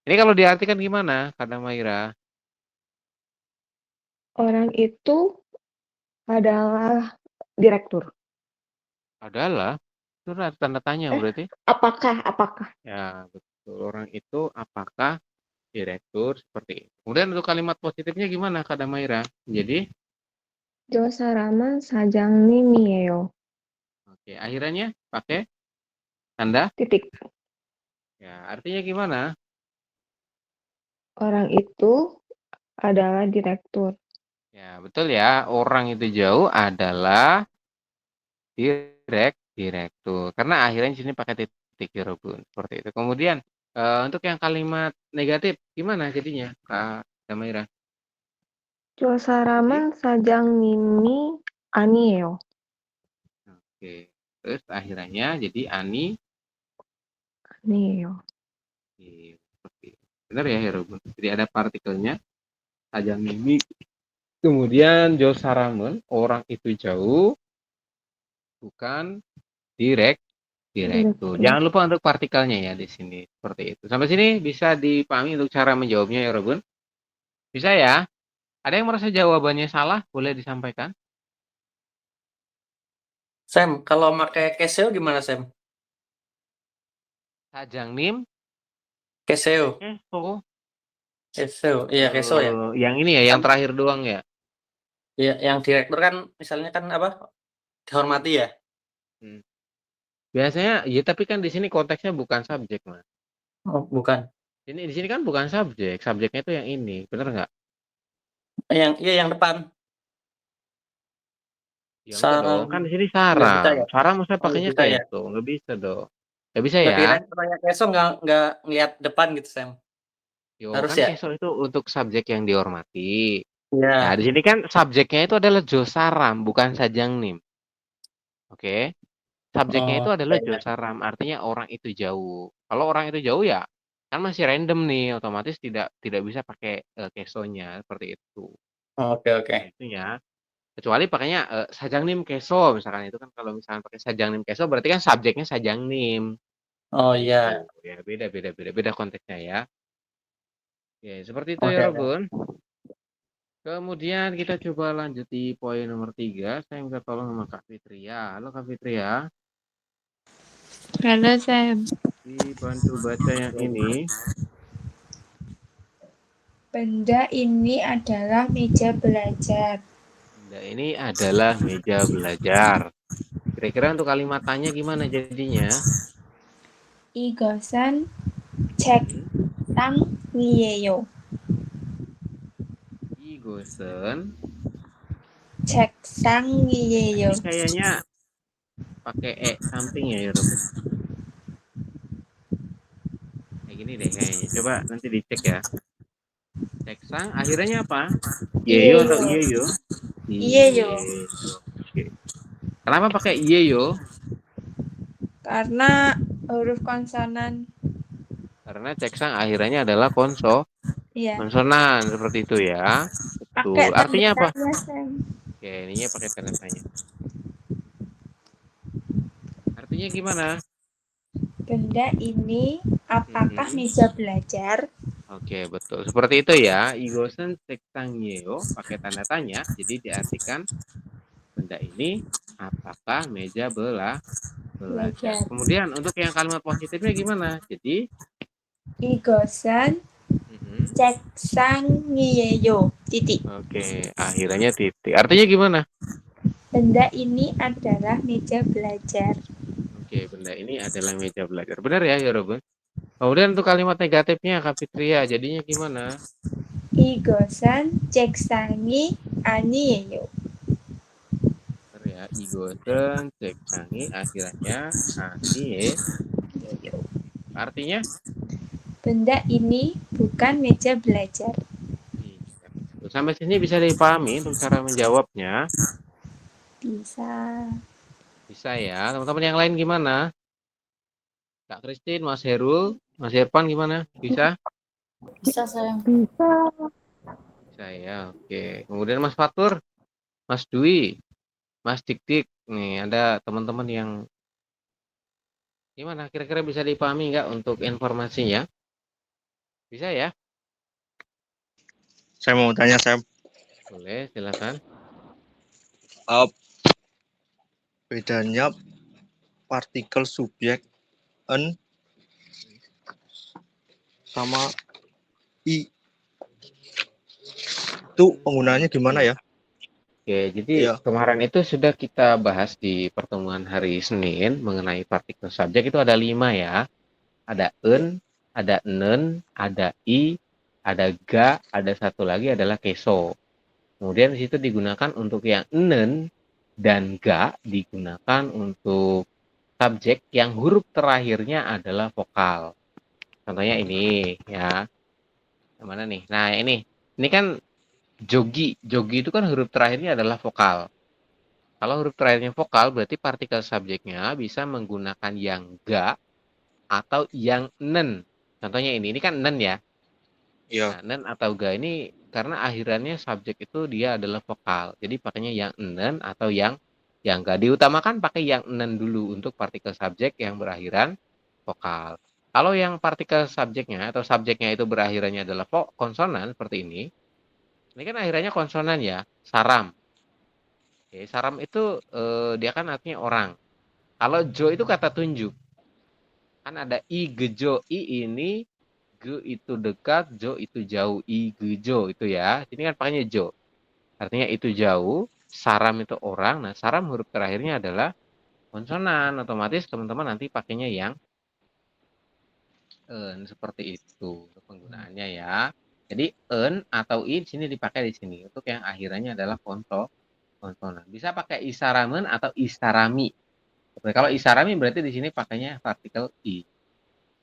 Ini kalau diartikan gimana, Kak Maira? Orang itu adalah direktur. Adalah. Itu ada tanda tanya berarti. Apakah? Ya, betul. Orang itu apakah direktur seperti itu. Kemudian untuk kalimat positifnya gimana Kak Damaira? Jadi, 저 사람은 사장님이에요. oke, akhirannya pakai tanda. Titik. Ya, artinya gimana? Orang itu adalah direktur. Ya, betul ya. Orang itu jauh adalah direktur. Karena akhirnya di sini pakai titik ya, Robun. Seperti itu. Kemudian untuk yang kalimat negatif gimana jadinya, Kak Damaira? 저 사람은 사장님이 아니에요. Oke. Terus akhirannya jadi ani. 아니에요. Seperti itu. Benar ya, Robun. Jadi ada partikelnya. Sajang mimi. Kemudian Josaramen, orang itu jauh, bukan direktur. Jangan lupa untuk partikelnya ya di sini. Seperti itu. Sampai sini bisa dipahami untuk cara menjawabnya ya, Robun? Bisa ya? Ada yang merasa jawabannya salah? Boleh disampaikan. Sam, kalau pakai keseo gimana, Sam? Sajang nim. Keseo. Keseo. Iya, keseo ya. Yang ini ya, yang terakhir doang ya. Iya, yang direktur kan misalnya kan apa? Dihormati ya. Biasanya ya, tapi kan di sini konteksnya bukan subjek, Mas. Oh, bukan. Ini di sini kan bukan subjek. Subjeknya itu yang ini, bener nggak? Yang depan. Ya enggak dong, kan di sini saram. Saram maksudnya pakainya keso, nggak bisa dong. Nggak bisa ya? Kira keso nggak ngeliat depan gitu, Sam. Yo, Harus kan ya? keso itu untuk subjek yang dihormati. Iya. Nah, di sini kan subjeknya itu adalah Josaram, bukan Sajang Nim. Oke? Subjeknya itu adalah Josaram, artinya orang itu jauh. Kalau orang itu jauh ya, kan masih random nih, otomatis tidak bisa pakai kesonya seperti itu. Oke. Itu ya. Kecuali pakainya Sajang Nim keso, misalkan itu kan kalau misalkan pakai Sajang Nim keso, berarti kan subjeknya Sajang Nim. Oh iya. Ya, beda konteksnya ya. Ya, seperti itu ya, Robun. Kemudian kita coba lanjut di poin nomor 3. Saya minta tolong sama Kak Fitria. Halo Kak Fitria. Halo Sam. Dibantu baca yang ini. Benda ini adalah meja belajar. Benda ini adalah meja belajar. Kira-kira untuk kalimat tanya gimana jadinya? 이것은 책상이에요. Igosen. 책상이에요. Ini kayaknya pakai samping ya, Robin. Kayak gini deh kayaknya. Coba nanti dicek ya. Ceksang akhirnya apa? Yeyo atau iyeyo? Iyeyo. Oke. Kenapa pakai iyeyo? Karena huruf konsonan. Karena ceksang akhirnya adalah Iya. konsonan seperti itu ya. Pakai Betul. Artinya apa? Sam. Oke, ininya pakai tanda tanya. Artinya gimana? Benda ini apakah meja belajar? Oke, betul. Seperti itu ya. Igosen ceksangyeyo pakai tanda tanya. Jadi diartikan benda ini apakah meja belajar. Kemudian untuk yang kalimat positifnya gimana? Jadi 이것은 책상이에요. Titik. Oke, akhirnya titik. Artinya gimana? Benda ini adalah meja belajar. Oke, benda ini adalah meja belajar. Benar ya, Robin? Kemudian untuk kalimat negatifnya, Kak Fitria, jadinya gimana? 이것은 책상이 아니에요. Benar ya, igosen, ceksangi, akhirnya anie. Artinya? Benda ini bukan meja belajar. Sampai sini bisa dipahami untuk cara menjawabnya? Bisa. Bisa ya. Teman-teman yang lain gimana? Kak Christine, Mas Herul, Mas Irfan gimana? Bisa? Bisa saya. Bisa. Bisa ya, oke. Kemudian Mas Fatur, Mas Dwi, Mas Dik-Dik. Nih, ada teman-teman yang gimana? Kira-kira bisa dipahami nggak untuk informasinya? Bisa ya? Saya mau tanya, Sam. Boleh, silakan. Bedanya partikel subjek en sama i. Itu penggunaannya gimana ya? Oke, jadi Iya. kemarin itu sudah kita bahas di pertemuan hari Senin mengenai partikel subjek itu ada 5 ya. Ada en, ada nen, ada i, ada ga, ada satu lagi adalah keso. Kemudian di situ digunakan untuk yang nen dan ga digunakan untuk subjek yang huruf terakhirnya adalah vokal. Contohnya ini ya. Yang mana nih? Nah, ini kan jogi. Jogi itu kan huruf terakhirnya adalah vokal. Kalau huruf terakhirnya vokal, berarti partikel subjeknya bisa menggunakan yang ga atau yang nen. Contohnya ini kan nen ya. Iya. Nah, nen atau ga ini karena akhirannya subjek itu dia adalah vokal. Jadi pakainya yang nen atau yang ga. Diutamakan pakai yang nen dulu untuk partikel subjek yang berakhiran vokal. Kalau yang partikel subjeknya atau subjeknya itu berakhirannya adalah konsonan seperti ini kan akhirannya konsonan ya, saram. Oke, saram itu dia kan artinya orang. Kalau jo itu kata tunjuk. Kan ada i gejo, i ini, ge itu dekat, jo itu jauh, i gejo itu ya. Ini kan pakainya jo. Artinya itu jauh, saram itu orang. Nah, saram huruf terakhirnya adalah konsonan. Otomatis teman-teman nanti pakainya yang seperti itu untuk penggunaannya ya. Jadi en atau i di sini dipakai di sini untuk yang akhirannya adalah konsonan. Bisa pakai isaramen atau isarami. Kalau isarami berarti di sini pakainya partikel i.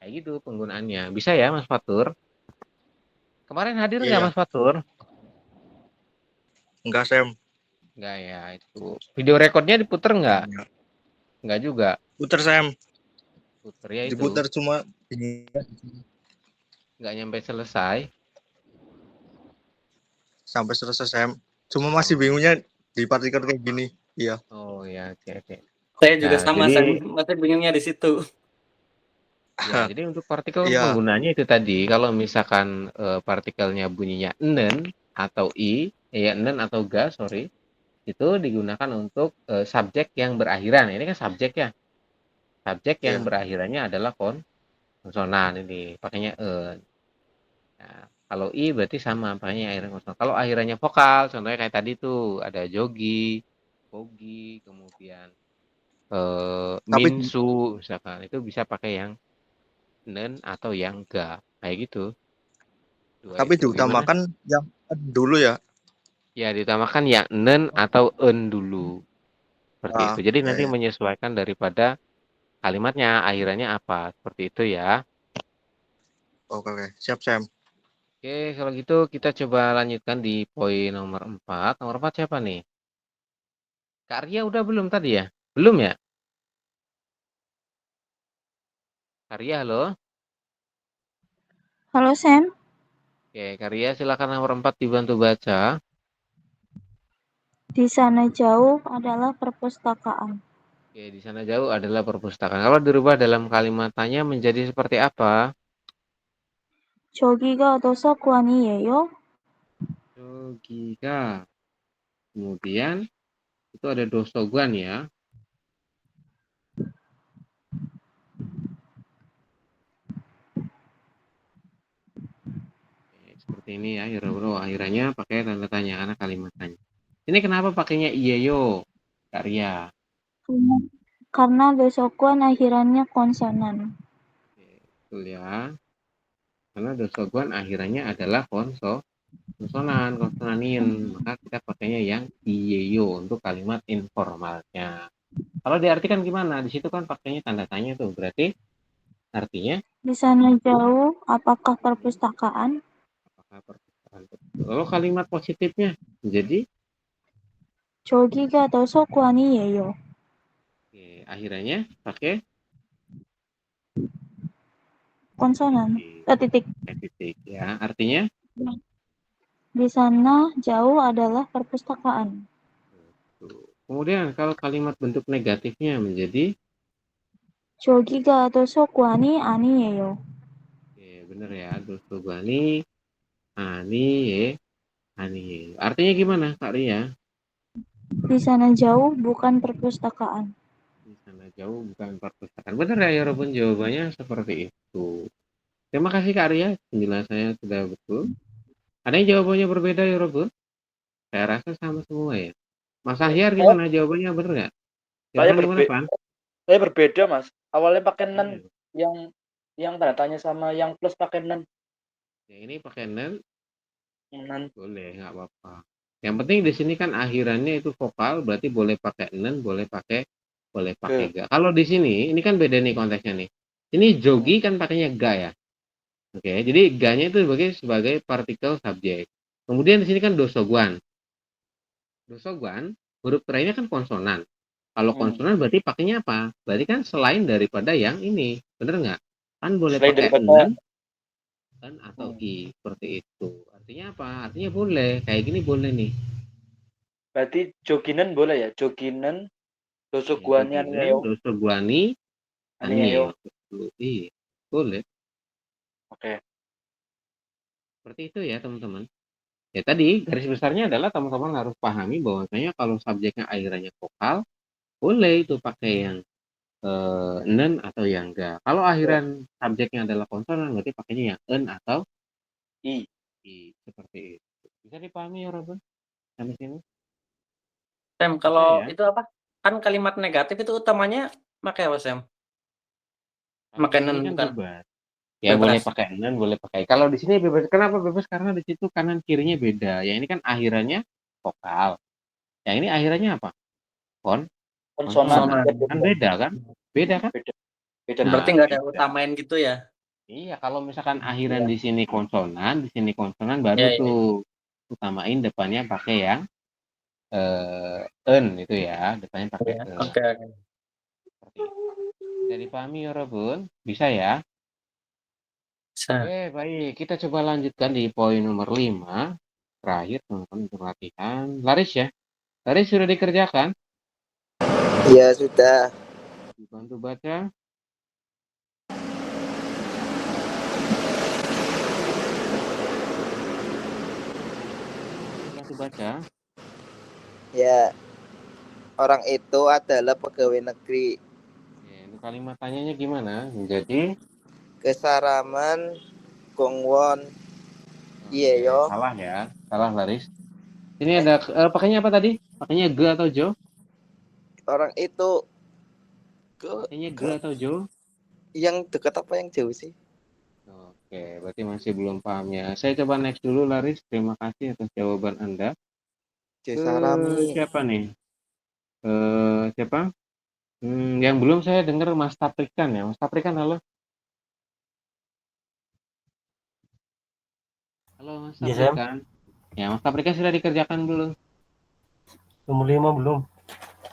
Kayak gitu penggunaannya. Bisa ya Mas Fatur? Kemarin hadir nggak Mas Fatur? Enggak, Sam. Enggak ya, itu. Video rekornya diputer nggak? Enggak juga. Puter, Sam. Puter ya itu. Diputer cuma nggak nyampe selesai. Sampai selesai, Sam. Cuma masih bingungnya di partikel kayak gini. Iya. Oh ya, oke. Saya juga sama, jadi... saya bingungnya di situ. Ya, jadi untuk partikel penggunaannya itu tadi, kalau misalkan partikelnya bunyinya nen atau i, nen atau ga, itu digunakan untuk subjek yang berakhiran. Ini kan subjek ya. Subjek yang berakhirannya adalah konsonan ini, pakainya en. Nah, kalau i berarti sama, pakainya akhiran konsonan. Kalau akhirannya vokal, contohnya kayak tadi tuh ada jogi, pogi, kemudian minsu, misalkan itu bisa pakai yang nen atau yang ga, kayak gitu. Tapi diutamakan yang en dulu ya? Ya, diutamakan yang nen atau en dulu. Seperti itu. Jadi nanti menyesuaikan daripada kalimatnya, akhirannya apa. Seperti itu ya. Oke. Siap, Sam. Oke, kalau gitu kita coba lanjutkan di poin nomor 4. Nomor 4 siapa nih? Kak Arya udah belum tadi ya? Belum ya? Kak Arya, halo? Halo, Sam. Oke, Kak Arya silakan nomor 4 dibantu baca. Di sana jauh adalah perpustakaan. Oke, di sana jauh adalah perpustakaan. Kalau dirubah dalam kalimat tanya menjadi seperti apa? 저기가 도서관이에요? Jogiga. Kemudian itu ada dosoguan ya. Seperti ini ya, akhirnya pakai tanda tanya karena kalimat tanya. Ini kenapa pakainya iyeyo, Karya? Karena dosoguan akhirannya konsonan. Betul ya. Karena dosoguan akhirannya adalah konsonanin. Maka kita pakainya yang iyeyo untuk kalimat informalnya. Kalau diartikan gimana? Di situ kan pakainya tanda tanya tuh. Berarti artinya? Di sana jauh, apakah perpustakaan? Apakah perpustakaan? Lalu kalimat positifnya jadi? 저기가 도서관이에요. Oke, akhirnya pakai konsonan. Titik. Titik ya. Artinya? Di sana jauh adalah perpustakaan. Kemudian kalau kalimat bentuk negatifnya menjadi 저기가 도서관이 아니에요. Oke, benar ya. 도서관이 아니에요. Artinya gimana, Kak Ria? Di sana jauh bukan perpustakaan. Di sana Jauh bukan perpustakaan. Benar ya, Yorobun, jawabannya seperti itu. Terima kasih Kak Arya, penjelasannya sudah betul. Ada yang jawabannya berbeda, Yorobun? Saya rasa sama semua ya. Mas Ahyar Saya, gimana jawabannya, benar nggak? saya, Irfan gimana, berbe- Pan? saya berbeda, Mas. Awalnya pakai nen, Hmm. yang tanda tanya sama yang plus pakai nen. Yang ini pakai nen, Nen. boleh, nggak apa-apa. Yang penting di sini kan akhirannya itu vokal, berarti boleh pakai nen, boleh pakai ga. Kalau di sini, ini kan beda nih konteksnya nih. Ini jogi kan pakainya ga ya. Oke, jadi ga-nya itu sebagai partikel subjek. Kemudian di sini kan dosoguan. Dosoguan, huruf terakhirnya kan konsonan. Kalau konsonan berarti pakainya apa? Berarti kan selain daripada yang ini. Bener nggak? Kan boleh Selain pakai daripada n atau i. Seperti itu. Artinya apa? Artinya boleh. Kayak gini boleh nih. berarti joginen boleh ya? Joginen, dosoguani Joginen, anieo. dosoguani, Anieo. Iya, boleh. Oke. Seperti itu ya teman-teman. Ya tadi garis besarnya adalah teman-teman harus pahami bahwasanya kalau subjeknya akhirannya vokal, boleh itu pakai yang nen atau yang enggak. Kalau akhiran subjeknya adalah konsonan, berarti pakainya yang en atau I. Seperti itu. Bisa dipahami ya, Robin? Sampai sini? Sam, kalau ya? itu apa? Kan kalimat negatif itu utamanya pakai apa, Sam? Kalau Pakai di sini nen kan bukan? bebas. Ya Bebas. boleh pakai nen, boleh pakai. Kalau di sini bebas. Kenapa bebas? Karena di situ kanan kirinya beda. Ya ini kan akhirannya vokal. Yang ini akhirannya apa? Konsonan. Kan beda kan? Beda kan? Beda. Nah, Berarti nggak ada beda. utamain gitu ya? Iya, kalau misalkan akhiran di sini konsonan, baru Iya, iya. tuh utamain depannya pakai yang en itu ya, depannya pakai Iya. en. Oke. Seperti itu. Bisa dipahami ya, Robun? Bisa ya? Bisa. Oke, baik. Kita coba lanjutkan di poin nomor 5. Terakhir, teman-teman, untuk latihan. Laris ya? Laris sudah dikerjakan? Iya, sudah. Dibantu baca. Dibantu baca. Ya, orang itu adalah pegawai negeri. Untuk kalimat tanyanya gimana? Jadi Kesaraman Gongwon. Iya yo. Salah ya, salah Laris. Ini ada pakainya apa tadi? Pakainya ge atau jo? Orang itu Pakainya ge atau jo? Yang dekat apa yang jauh sih? Oke, berarti masih belum paham ya. Saya coba next dulu Laris. Terima kasih atas jawaban Anda. Siapa nih? Siapa? Yang belum saya dengar Mas Taprikan ya. Mas Taprikan, halo. Halo Mas Taprikan. Ya, Mas Taprikan sudah dikerjakan belum? Nomor 5 belum.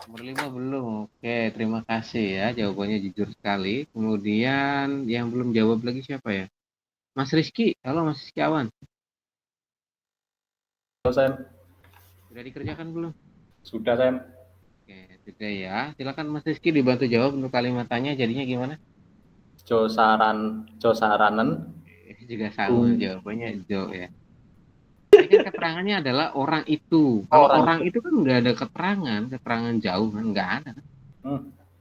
Nomor 5 belum. Oke, terima kasih ya. Jawabannya jujur sekali. Kemudian yang belum jawab lagi siapa ya? Mas Rizky. Halo Mas Rizky Awan. Halo Sam. Sudah dikerjakan belum? Sudah Sam. Oke, sudah ya. Silakan Mas Rizky dibantu jawab untuk kalimat tanya. Jadinya gimana? Josaranen. Juga sama jawabannya Jo ya. Ini kan keterangannya adalah orang itu. Kalau orang itu kan nggak ada keterangan jauh kan nggak ada.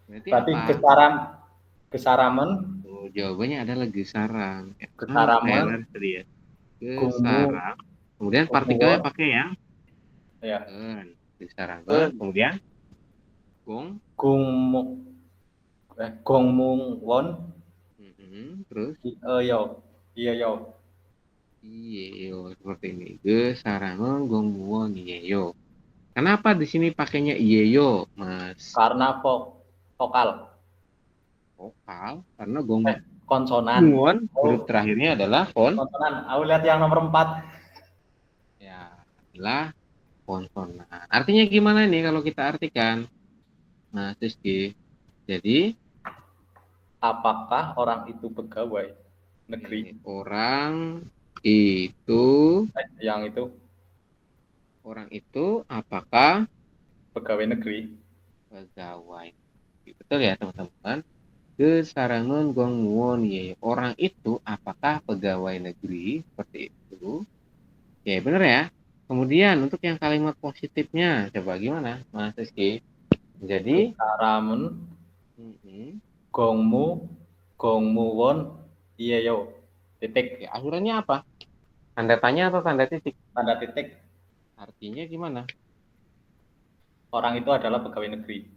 Berarti apa? Kesaraman. Oh, jawabannya adalah gesaran. Kesaraman. Tadi ya. Gesaran. Kemudian partikelnya pakai yang ya. Gesaran. Kemudian Gongmung won. Terus? Iya yo. Seperti ini. Gesarangon gongmuon iyeyo. Kenapa di sini pakainya iyeyo, Mas? Karena vokal. Karena konsonan. Huruf terakhirnya adalah konsonan. Aku lihat yang nomor 4. Ya, adalah konsonan. Artinya gimana nih kalau kita artikan? Nah, Rizky. Jadi, apakah orang itu pegawai negeri? Orang itu Orang itu apakah pegawai negeri? Pegawai. Betul ya, teman-teman? Gesarangun gongwon ye. Orang itu apakah pegawai negeri? Seperti itu. Ya, benar ya. Kemudian untuk yang kalimat positifnya, coba gimana, Mas Rizky? Jadi Gongmu, gongmuwon, iyeyo. Titik. Ya, akhirannya apa? Tanda tanya atau tanda titik? Tanda titik. Artinya gimana? Orang itu adalah pegawai negeri.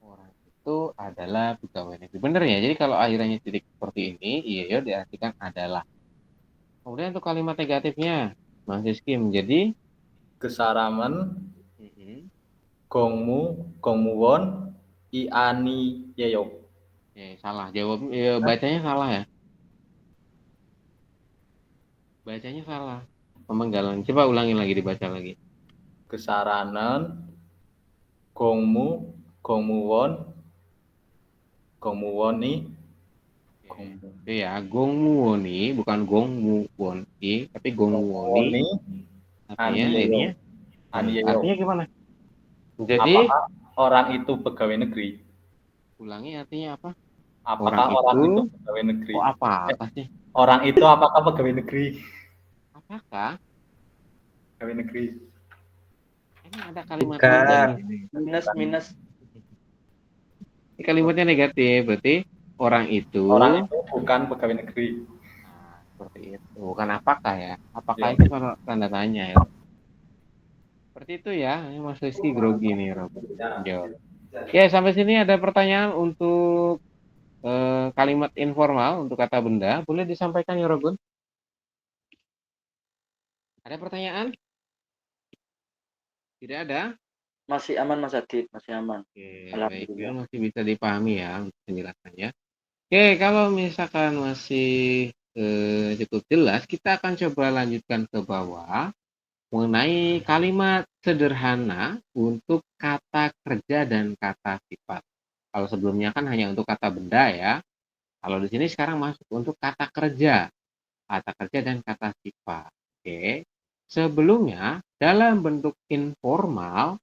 Orang itu adalah pegawai negeri. Bener ya? Jadi kalau akhirannya titik seperti ini, iyeyo diartikan adalah. Kemudian untuk kalimat negatifnya, Mas Rizky menjadi Gesaramen, gongmuwon, iani yeyo. Salah. Jawab bacanya salah ya. Bacanya salah. Pemenggalan. Coba ulangin lagi, dibaca lagi. Gesaranen, gongmuwoni. Itu ya, gongmuwoni bukan gongmuwoni, tapi gongmuwoni. Artinya artinya gimana? Jadi apakah orang itu pegawai negeri? Ulangi artinya apa? Apakah orang itu pegawai negeri? Oh, apa sih? Orang itu apakah pegawai negeri? Apakah? Pegawai negeri. Ini ada kalimat minus. Ini kalimatnya negatif, berarti orang itu bukan pegawai negeri. Nah, seperti itu. Bukan apakah ya? Apakah itu kalau tanda tanya ya? Seperti itu ya. Ini Mas Rizky grogi nih, Rob. Ya, sampai sini ada pertanyaan untuk kalimat informal untuk kata benda. Boleh disampaikan ya, Robun? Ada pertanyaan? Tidak ada? Masih aman Mas Adit, masih aman. Oke, baik. Masih bisa dipahami ya untuk penjelasannya. Oke, kalau misalkan masih cukup jelas, kita akan coba lanjutkan ke bawah mengenai kalimat sederhana untuk kata kerja dan kata sifat. Kalau sebelumnya kan hanya untuk kata benda ya. Kalau di sini sekarang masuk untuk kata kerja dan kata sifat. Oke. Sebelumnya dalam bentuk informal,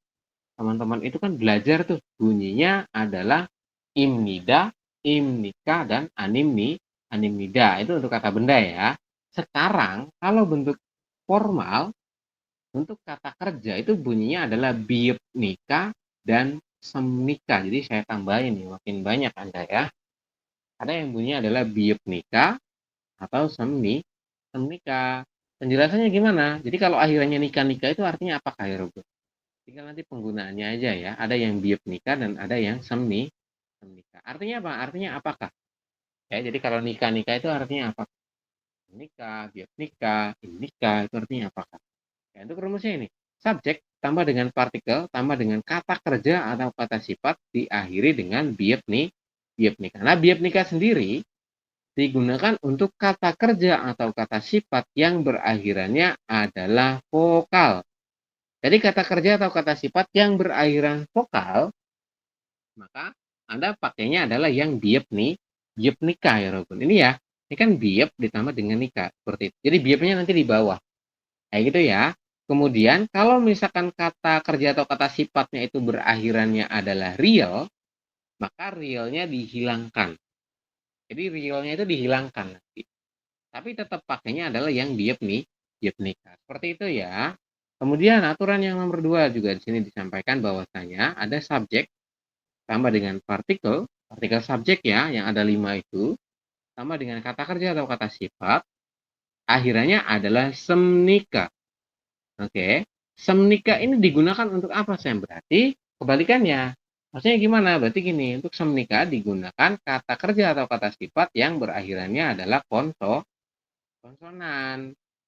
teman-teman itu kan belajar tuh bunyinya adalah imnida, imnika, dan animnida. Itu untuk kata benda ya. Sekarang kalau bentuk formal, untuk kata kerja itu bunyinya adalah biepnika dan semnika. Jadi saya tambahin nih, makin banyak Anda ya. Ada yang bunyinya adalah biepnika atau semnika. Penjelasannya gimana? Jadi kalau akhirannya nikah-nikah itu artinya apakah ya, Robert? Tinggal nanti penggunaannya aja ya. Ada yang biepnika dan ada yang semnika. Artinya apa? Artinya apakah? Ya, jadi kalau nikah-nikah itu artinya apa? Nikah, biepnika, imnika itu artinya apakah? Ya, untuk rumusnya ini, subjek tambah dengan partikel tambah dengan kata kerja atau kata sifat diakhiri dengan biepnika. Nah, biepnika sendiri digunakan untuk kata kerja atau kata sifat yang berakhirannya adalah vokal. Jadi kata kerja atau kata sifat yang berakhiran vokal, maka Anda pakainya adalah yang biepnika ya, Robun. Ini ya, ini kan biep ditambah dengan nikah seperti itu. Jadi biepnya nanti di bawah. Kayak gitu ya. Kemudian kalau misalkan kata kerja atau kata sifatnya itu berakhirannya adalah real, maka realnya dihilangkan. Jadi realnya itu dihilangkan nanti. Tapi tetap pakainya adalah yang biepnika. Seperti itu ya. Kemudian aturan yang nomor 2 juga di sini disampaikan bahwasanya ada subjek tambah dengan partikel subjek ya yang ada 5 itu tambah dengan kata kerja atau kata sifat akhirnya adalah semnika. Oke. Semnika ini digunakan untuk apa, Sam? Berarti kebalikannya. Maksudnya gimana? Berarti gini, untuk semnika digunakan kata kerja atau kata sifat yang berakhirannya adalah konsonan.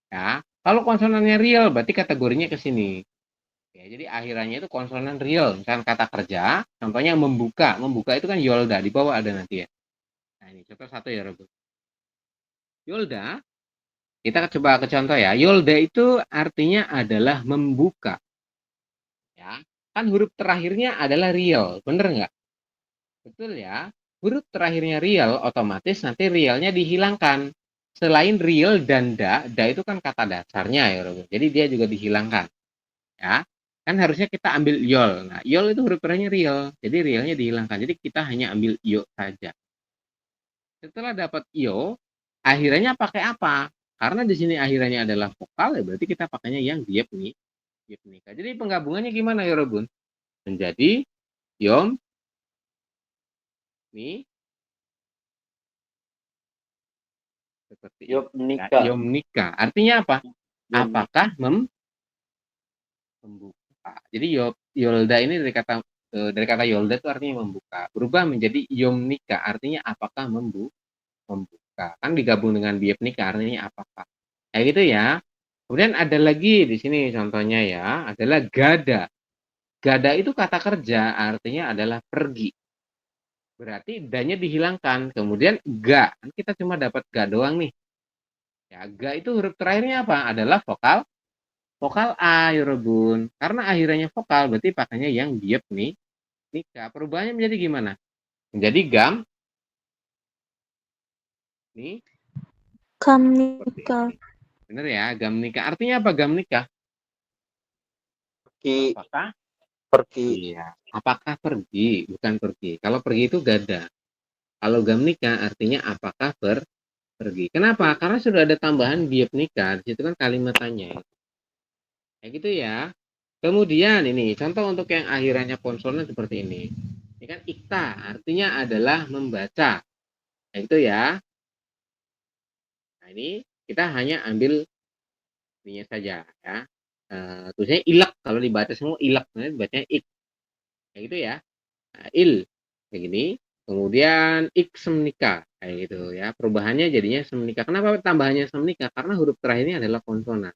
Ya. Kalau konsonannya real, berarti kategorinya ke sini. Ya, jadi akhirannya itu konsonan real. Misalkan kata kerja, contohnya membuka. Membuka itu kan yolda, di bawah ada nanti ya. Nah, ini contoh satu ya, Robert. Yolda, kita coba ke contoh ya. Yolda itu artinya adalah membuka. Ya, kan huruf terakhirnya adalah real, bener nggak? Betul ya. Huruf terakhirnya real, otomatis nanti realnya dihilangkan. Selain real dan da itu kan kata dasarnya ya, Robert. Jadi dia juga dihilangkan. Ya, kan harusnya kita ambil yol. Nah, yol itu huruf terakhirnya real, jadi realnya dihilangkan. Jadi kita hanya ambil yo saja. Setelah dapat yo, akhirannya pakai apa? Karena di sini akhirannya adalah vokal, ya berarti kita pakainya yang biepnika. Jadi penggabungannya gimana ya, Robun? Menjadi yom Nih. Seperti itu. Yomnika. Ya, yomnika. Artinya apa? Apakah membuka. Jadi yolda ini dari kata yolda itu artinya membuka. Berubah menjadi yomnika artinya apakah membuka. Kan digabung dengan biepnika artinya apakah. Kayak gitu ya. Kemudian ada lagi di sini contohnya ya, adalah gada. Gada itu kata kerja artinya adalah pergi. Berarti danya dihilangkan. Kemudian ga. Kita cuma dapat ga doang nih. Ya, ga itu huruf terakhirnya apa? Adalah vokal A, ya Rebun. Karena akhirannya vokal, berarti pakainya yang biep nih. Nika. Perubahannya menjadi gimana? Menjadi gam. Nih. Gamnika. Bener ya, gam nikah. Artinya apa gam nikah? Pergi. Apakah? Pergi. Iya. Apakah pergi? Bukan pergi. Kalau pergi itu gada. Kalau gam nikah artinya apakah pergi. Kenapa? Karena sudah ada tambahan biep nikah. Di situ kan kalimat tanya. Kayak gitu ya. Kemudian ini contoh untuk yang akhirannya konsonan seperti ini. Ini kan ikta artinya adalah membaca. Kayak gitu ya. Nah ini kita hanya ambil ininya saja ya. Tulisnya ilak kalau dibaca semua ilak, nah, dibacanya ik. Kayak gitu ya. Nah, il kayak gini. Kemudian ik semnika kayak gitu ya. Perubahannya jadinya semnika. Kenapa tambahannya semnika? Karena huruf terakhirnya adalah konsonan.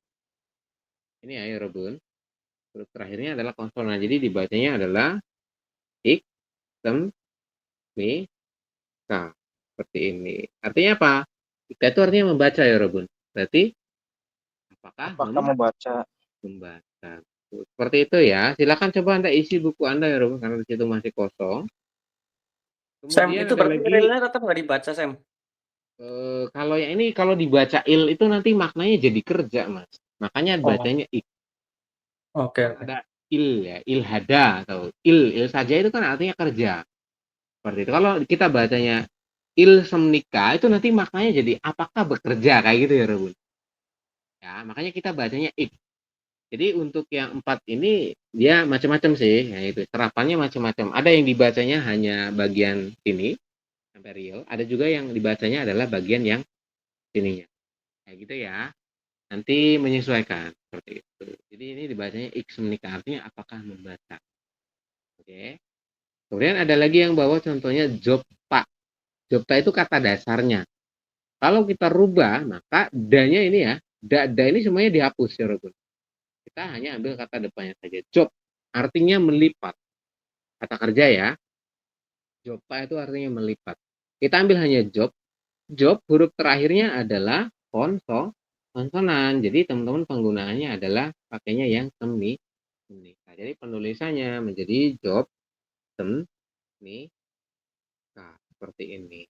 Ini ya Robun. Huruf terakhirnya adalah konsonan. Jadi dibacanya adalah ik sem mi ka. Seperti ini. Artinya apa? Ika itu artinya membaca ya Robun. Berarti apakah membaca? Membaca. Seperti itu ya. Silakan coba Anda isi buku Anda ya Robun karena di situ masih kosong. Sam, Kemudian itu ada berarti lagi realnya tetap nggak dibaca, Sam? kalau yang ini kalau dibaca il itu nanti maknanya jadi kerja, Mas. Makanya bacanya ik. Oke. Ada il ya, ilhada atau il saja itu kan artinya kerja. Seperti itu. Kalau kita bacanya il semnika itu nanti maknanya jadi apakah bekerja kayak gitu ya, Robun. Ya, makanya kita bacanya ik. Jadi untuk yang 4 ini dia macam-macam sih, ya itu terapannya macam-macam. Ada yang dibacanya hanya bagian sini sampai real, ada juga yang dibacanya adalah bagian yang sininya. Kayak gitu ya. Nanti menyesuaikan seperti itu. Jadi ini dibacanya x menikah artinya apakah membaca. Oke. Kemudian ada lagi yang bawa contohnya jopta. Jopta itu kata dasarnya. Kalau kita rubah maka danya ini ya, da ini semuanya dihapus ya Robun. Kita hanya ambil kata depannya saja. Job artinya melipat. Kata kerja ya. Jopa itu artinya melipat. Kita ambil hanya job. Job huruf terakhirnya adalah konsonan. Jadi teman-teman penggunaannya adalah pakainya yang semnika. Jadi penulisannya menjadi job semnika. Seperti ini.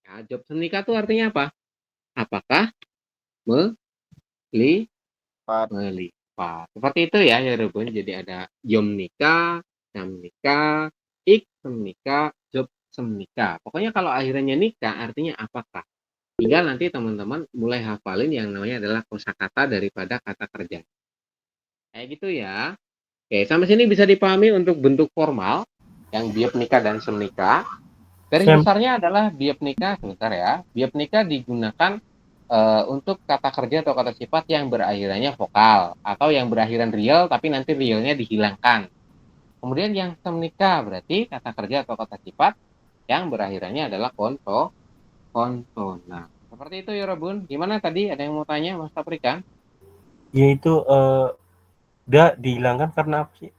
Nah, job semnika itu artinya apa? Apakah melipat. Seperti itu ya Rubun. Jadi ada yomnika, namnika, ik semnika, job semnika. Pokoknya kalau akhirnya nikah artinya apakah. Tinggal nanti teman-teman mulai hafalin yang namanya adalah kosakata daripada kata kerja. Kayak gitu ya. Oke, sampai sini bisa dipahami untuk bentuk formal yang biopnika dan semnika. Garis besarnya adalah biopnika, sebentar ya. Biopnika digunakan untuk kata kerja atau kata sifat yang berakhirannya vokal atau yang berakhiran real tapi nanti realnya dihilangkan. Kemudian yang semnika berarti kata kerja atau kata sifat yang berakhirannya adalah konsonant. Seperti itu ya Robun. Gimana tadi ada yang mau tanya Mas Paprika? Yaitu da dihilangkan karena apa sih?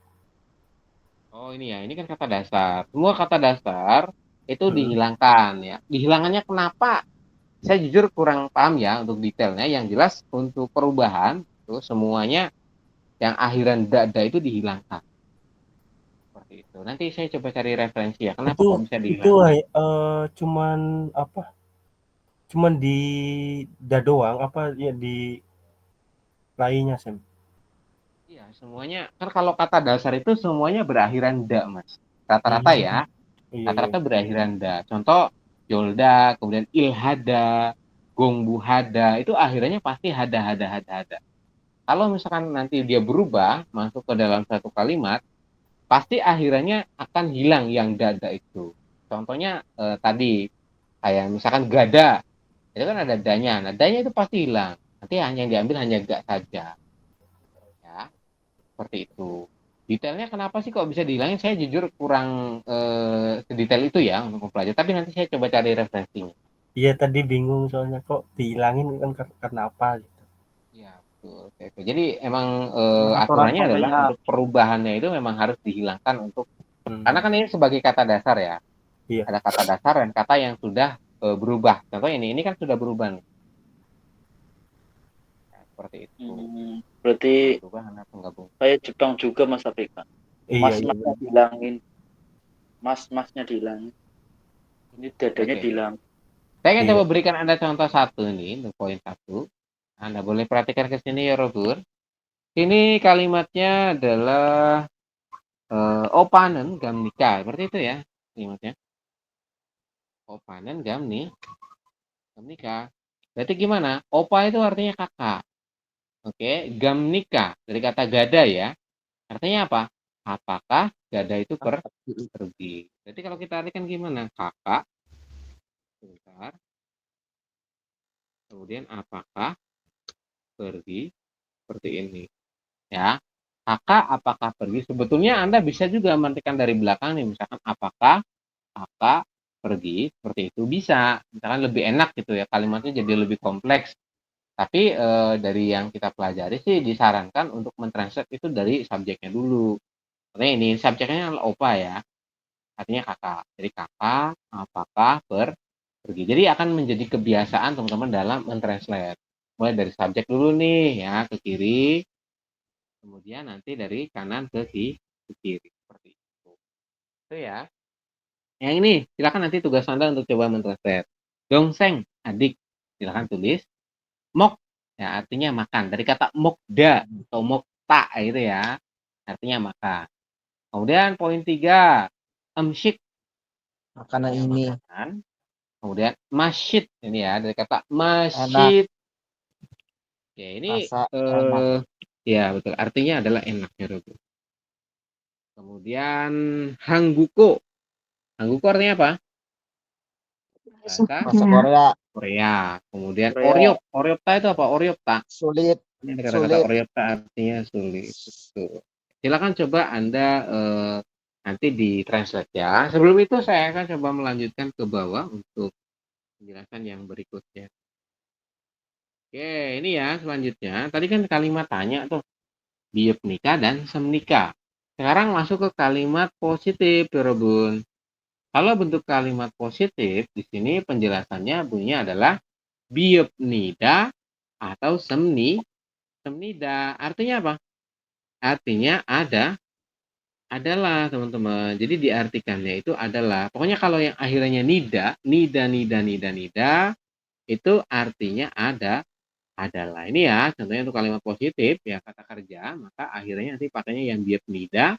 Oh ini ya, ini kan kata dasar. Semua kata dasar itu dihilangkan ya. Dihilangkannya kenapa? Saya jujur kurang paham ya untuk detailnya. Yang jelas untuk perubahan itu semuanya yang akhiran da itu dihilangkan. Seperti itu. Nanti saya coba cari referensi ya. Kenapa kok bisa dihilangkan? Itu cuman apa? Cuman di da doang apa ya di lainnya Sam? Iya, semuanya kan kalau kata dasar itu semuanya berakhiran da, Mas. Rata-rata ya. Rata-rata berakhiran da. Contoh Yolda, kemudian Ilhada, Gongbuhada, itu akhirnya pasti hada. Kalau misalkan nanti dia berubah, masuk ke dalam satu kalimat, pasti akhirnya akan hilang yang dada itu. contohnya tadi kayak misalkan gada, itu kan ada danya. Nah, danya itu pasti hilang. Nanti yang diambil hanya ga saja. Ya, seperti itu. Detailnya kenapa sih kok bisa dihilangin? Saya jujur kurang sedetail itu ya untuk mempelajari. Tapi nanti saya coba cari referensinya. Iya tadi bingung soalnya kok dihilangin kan karena apa gitu. Iya, betul. Oke. Jadi emang Pengaturan aturannya adalah pakaian. untuk perubahannya itu memang harus dihilangkan untuk karena kan ini sebagai kata dasar ya. Iya. Ada kata dasar dan kata yang sudah berubah. Contoh ini kan sudah berubah nih. Ya, seperti itu. Berarti Berubah karena penggabung. kayak Jepang juga Mas Afrika. Iya, Mas-masnya dihilangin. Mas-masnya dihilangin. Ini dadanya dihilangin. Saya akan coba berikan Anda contoh satu nih, untuk poin 1. Anda boleh perhatikan ke sini ya, Robur. Ini kalimatnya adalah opanen gamnika. Seperti itu ya kalimatnya. Opanen gamnika. Berarti gimana? Opa itu artinya kakak. Oke, gamnika dari kata gada ya. Artinya apa? Apakah gada itu pergi? Berarti kalau kita artikan gimana? Kakak. Sebentar. Kemudian apakah pergi? Seperti ini. Ya. Kakak apakah pergi? Sebetulnya Anda bisa juga mengartikan dari belakang nih. Misalkan apakah kakak pergi? Seperti itu bisa. Misalkan lebih enak gitu ya. Kalimatnya jadi lebih kompleks. Tapi dari yang kita pelajari sih disarankan untuk mentranslate itu dari subjeknya dulu. Karena ini subjeknya adalah opa ya. Artinya kakak. Jadi kakak apakah pergi. Jadi akan menjadi kebiasaan teman-teman dalam mentranslate. Mulai dari subjek dulu nih ya ke kiri. Kemudian nanti dari kanan ke kiri. Seperti itu. Itu ya. Yang ini silakan nanti tugas Anda untuk coba mentranslate. Dongseng, adik. Silakan tulis. Mok, ya artinya makan. Dari kata mokda atau mokta gitu ya. Artinya makan. Kemudian poin 3. Amshik. Makanan ini. Makan. Kemudian masjid. Ini ya dari kata masjid. Ya ini ya betul. Artinya adalah enak ya Robo. Kemudian hangguko. Hangguko artinya apa? Bahasa Korea. Kemudian oryop. Oryopta itu apa? Oryopta. Sulit. Ini kata-kata oryopta artinya sulit. Betul. Silakan coba Anda nanti ditranslate ya. Sebelum itu saya akan coba melanjutkan ke bawah untuk penjelasan yang berikutnya. Oke, ini ya selanjutnya. Tadi kan kalimat tanya tuh. Biepnika dan semnika. Sekarang masuk ke kalimat positif, Rebun. Kalau bentuk kalimat positif, di sini penjelasannya bunyinya adalah biepnida atau semnida. Artinya apa? Artinya adalah teman-teman. Jadi diartikannya itu adalah. Pokoknya kalau yang akhirnya nida, itu artinya adalah. Ini ya, contohnya untuk kalimat positif ya kata kerja, maka akhirnya nanti pakainya yang biepnida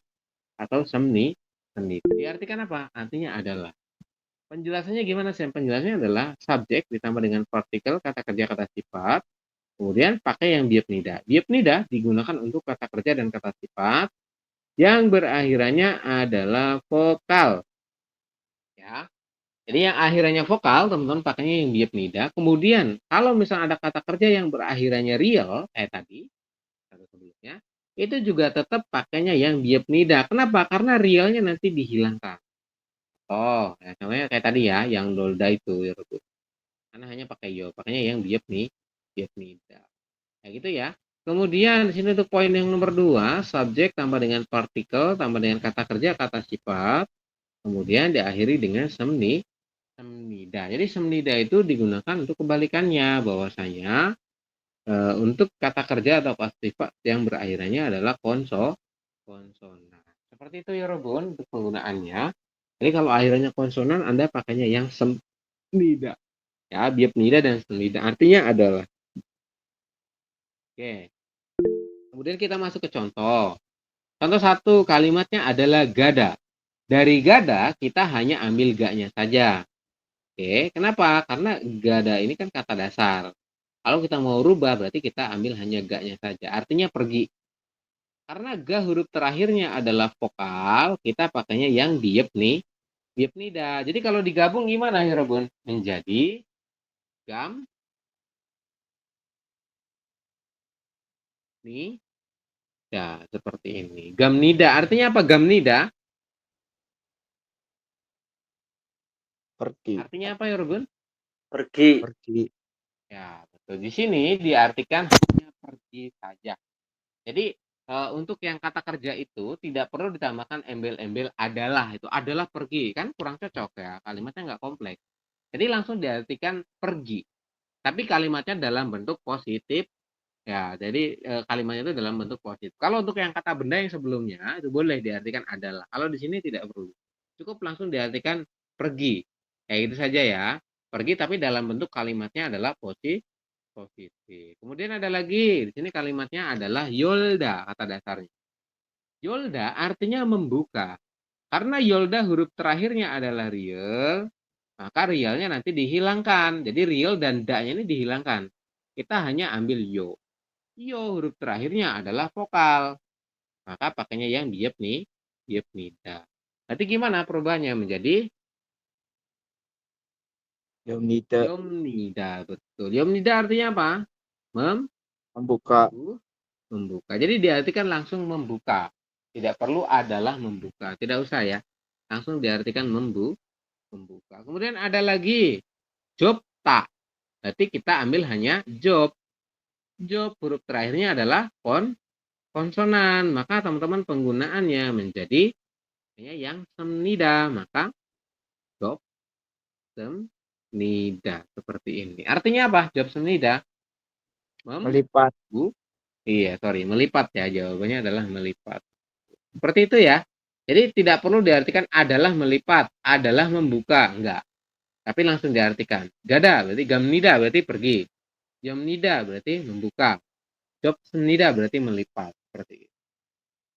atau semnida. Diartikan apa? Artinya adalah. Penjelasannya gimana sih? Penjelasannya adalah subjek ditambah dengan partikel kata kerja kata sifat. Kemudian pakai yang biepnida. Biepnida digunakan untuk kata kerja dan kata sifat yang berakhirannya adalah vokal. Ya. Jadi yang akhirannya vokal, teman-teman pakainya yang biepnida. Kemudian kalau misalnya ada kata kerja yang berakhirannya real, tadi sebelumnya, itu juga tetap pakainya yang biepnida. Kenapa? Karena realnya nanti dihilangkan. Oh, ya, contohnya kayak tadi ya, yang dolda itu ya, karena hanya pakai yo, pakainya yang biepnida. Ya gitu ya. Kemudian di sini untuk poin yang nomor 2, subjek tambah dengan partikel tambah dengan kata kerja kata sifat, kemudian diakhiri dengan semnida. Jadi semnida itu digunakan untuk kebalikannya, bahwasanya untuk kata kerja atau kata sifat yang berakhirannya adalah konsonan. Seperti itu ya Robun untuk penggunaannya. Jadi kalau akhirnya konsonan Anda pakainya yang semnida. Ya, biepnida dan semnida artinya adalah. Oke. Kemudian kita masuk ke contoh. Contoh 1 kalimatnya adalah gada. Dari gada kita hanya ambil ga-nya saja. Oke, kenapa? Karena gada ini kan kata dasar. Kalau kita mau rubah berarti kita ambil hanya ga-nya saja. Artinya pergi. Karena ga huruf terakhirnya adalah vokal, kita pakainya yang biepnida. Biap nida. Jadi kalau digabung gimana ya Robun? Menjadi gam nida seperti ini. Gam nida artinya apa? Gam nida Pergi. artinya apa ya Robun? Pergi. Pergi. Ya, betul. Di sini diartikan hanya pergi saja. Jadi untuk yang kata kerja itu tidak perlu ditambahkan embel-embel adalah, itu adalah pergi, kan kurang cocok ya, kalimatnya nggak kompleks. Jadi langsung diartikan pergi, tapi kalimatnya dalam bentuk positif ya. Jadi kalimatnya itu dalam bentuk positif. Kalau untuk yang kata benda yang sebelumnya itu boleh diartikan adalah. Kalau di sini tidak perlu, cukup langsung diartikan pergi. Kayak gitu saja ya, pergi tapi dalam bentuk kalimatnya adalah positif. Kemudian ada lagi di sini kalimatnya adalah yolda, kata dasarnya. Yolda artinya membuka. Karena yolda huruf terakhirnya adalah real, maka realnya nanti dihilangkan. Jadi real dan da-nya ini dihilangkan. Kita hanya ambil yo. Yo huruf terakhirnya adalah vokal. Maka pakainya yang biap nih, biap nida. Nanti gimana perubahannya menjadi Yomnida. yomnida, betul. Yomnida artinya apa? Membuka. Membuka. Jadi diartikan langsung membuka. Tidak perlu adalah membuka. Tidak usah ya. Langsung diartikan membuka. Kemudian ada lagi job tak. Berarti kita ambil hanya job. Job huruf terakhirnya adalah konsonan. Maka teman-teman penggunaannya menjadi yang semnida. Maka job semnida seperti ini. Artinya apa? Job semnida Melipat. Iya, sorry, melipat ya. Jawabannya adalah melipat. Seperti itu ya. Jadi tidak perlu diartikan adalah melipat, adalah membuka, enggak. Tapi langsung diartikan. Gada berarti gamnida berarti pergi. Jamnida berarti membuka. Job semnida berarti melipat. Seperti itu.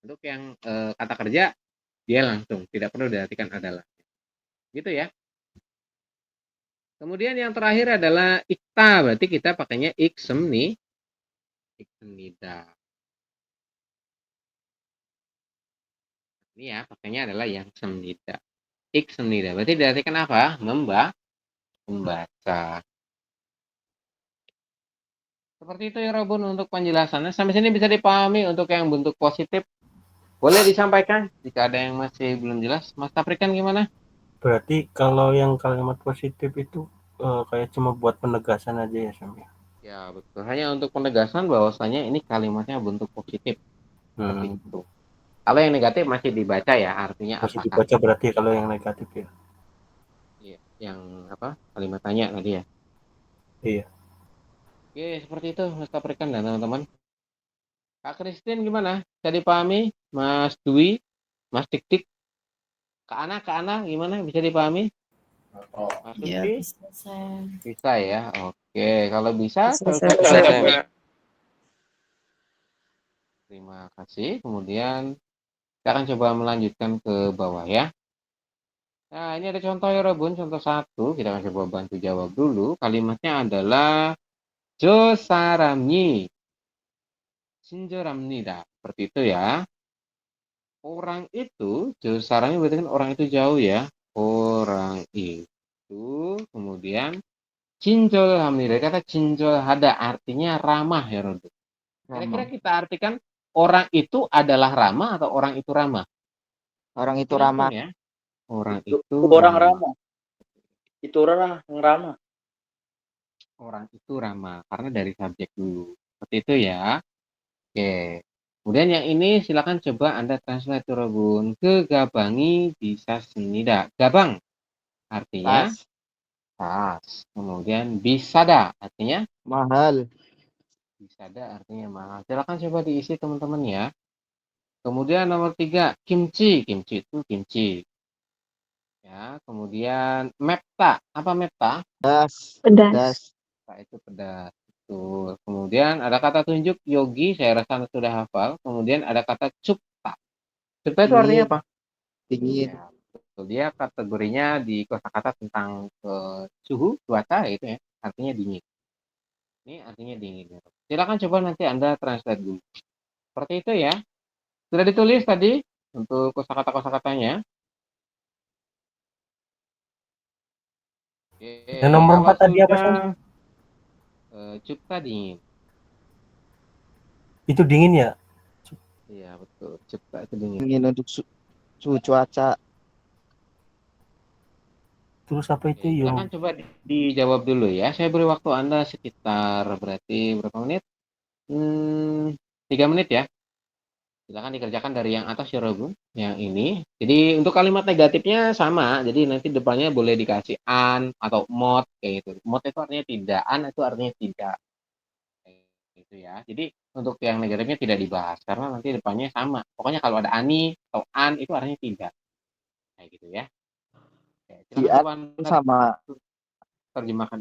Untuk yang kata kerja, dia langsung. Tidak perlu diartikan adalah. Gitu ya. Kemudian yang terakhir adalah ikta. Berarti kita pakainya iksemnida. Ini ya, pakainya adalah yang semnida. Ik semnida. Berarti diartikan apa? Membaca. Seperti itu ya Robun untuk penjelasannya. Sampai sini bisa dipahami untuk yang bentuk positif. Boleh disampaikan jika ada yang masih belum jelas. Mas Taprikan gimana? Berarti kalau yang kalimat positif itu kayak cuma buat penegasan aja ya Sam? Ya betul. Hanya untuk penegasan bahwasanya ini kalimatnya bentuk positif. Seperti itu. Kalau yang negatif masih dibaca ya, artinya masih apakah? dibaca berarti kalau yang negatif ya. Iya, yang apa? Kalimat tanya tadi ya. Iya. Oke, seperti itu Mas Taprikan dan teman-teman. Kak Christine gimana? Bisa dipahami? Mas Dwi, Mas Dik-Dik, Kak Ana gimana? Bisa dipahami? Mas Ya, Lutfi? bisa. Bisa ya. Oke, kalau bisa Bisa. terima kasih. Kemudian kita akan coba melanjutkan ke bawah ya. Nah, ini ada contoh ya Robun, contoh 1. Kita akan coba bantu jawab dulu. Kalimatnya adalah Josaramni. Sinjoramnida. Seperti itu ya. Orang itu, Josaramni berarti kan orang itu jauh ya. Orang itu, kemudian Cinjol hamni. Dari kata cinjol hada artinya ramah ya Robun. Kira-kira kita artikan orang itu adalah ramah atau orang itu ramah? Orang itu Langsung ramah. ya. Orang Itu itu orang ramah. ramah. Itu orang ramah. Orang itu ramah karena dari subjek dulu. Seperti itu ya. Oke. Kemudian yang ini silakan coba Anda translate Robun. Kegabangi bisa senida. Gabang artinya tas. Kemudian bisada artinya mahal. Bisada artinya mahal. Silakan coba diisi teman-teman ya. Kemudian nomor 3, kimchi. Kimchi itu kimchi. Ya, kemudian mepta. Apa mepta? Pedas. Mepta itu pedas. Betul. Kemudian ada kata tunjuk yogi, saya rasa Anda sudah hafal. Kemudian ada kata cupta. Cupta itu artinya apa? Dingin. Ya, betul. Dia kategorinya di kosakata tentang suhu, cuaca itu ya. Artinya dingin. Ini artinya dingin. Silakan coba nanti Anda translate dulu. Seperti itu ya. Sudah ditulis tadi untuk kosakata-kosakatanya. Yang nomor Awak 4 tadi apa, Sam? sudah cupta dingin. Itu dingin ya? Iya, betul. Cupta itu dingin. Ingin untuk suhu cuaca. Terus apa itu, Oke, Yo? silakan coba dijawab dulu ya. Saya beri waktu Anda sekitar berarti berapa menit? 3 menit ya. Silakan dikerjakan dari yang atas ya, Rogun. Yang ini. Jadi untuk kalimat negatifnya sama. Jadi nanti depannya boleh dikasih an atau mod kayak gitu. Mod itu artinya tidak, an itu artinya tidak. Kayak gitu ya. Jadi untuk yang negatifnya tidak dibahas karena nanti depannya sama. Pokoknya kalau ada ani atau an itu artinya tidak. Kayak gitu ya. Oke, silakan Iya, coba Anda sama. terjemahkan.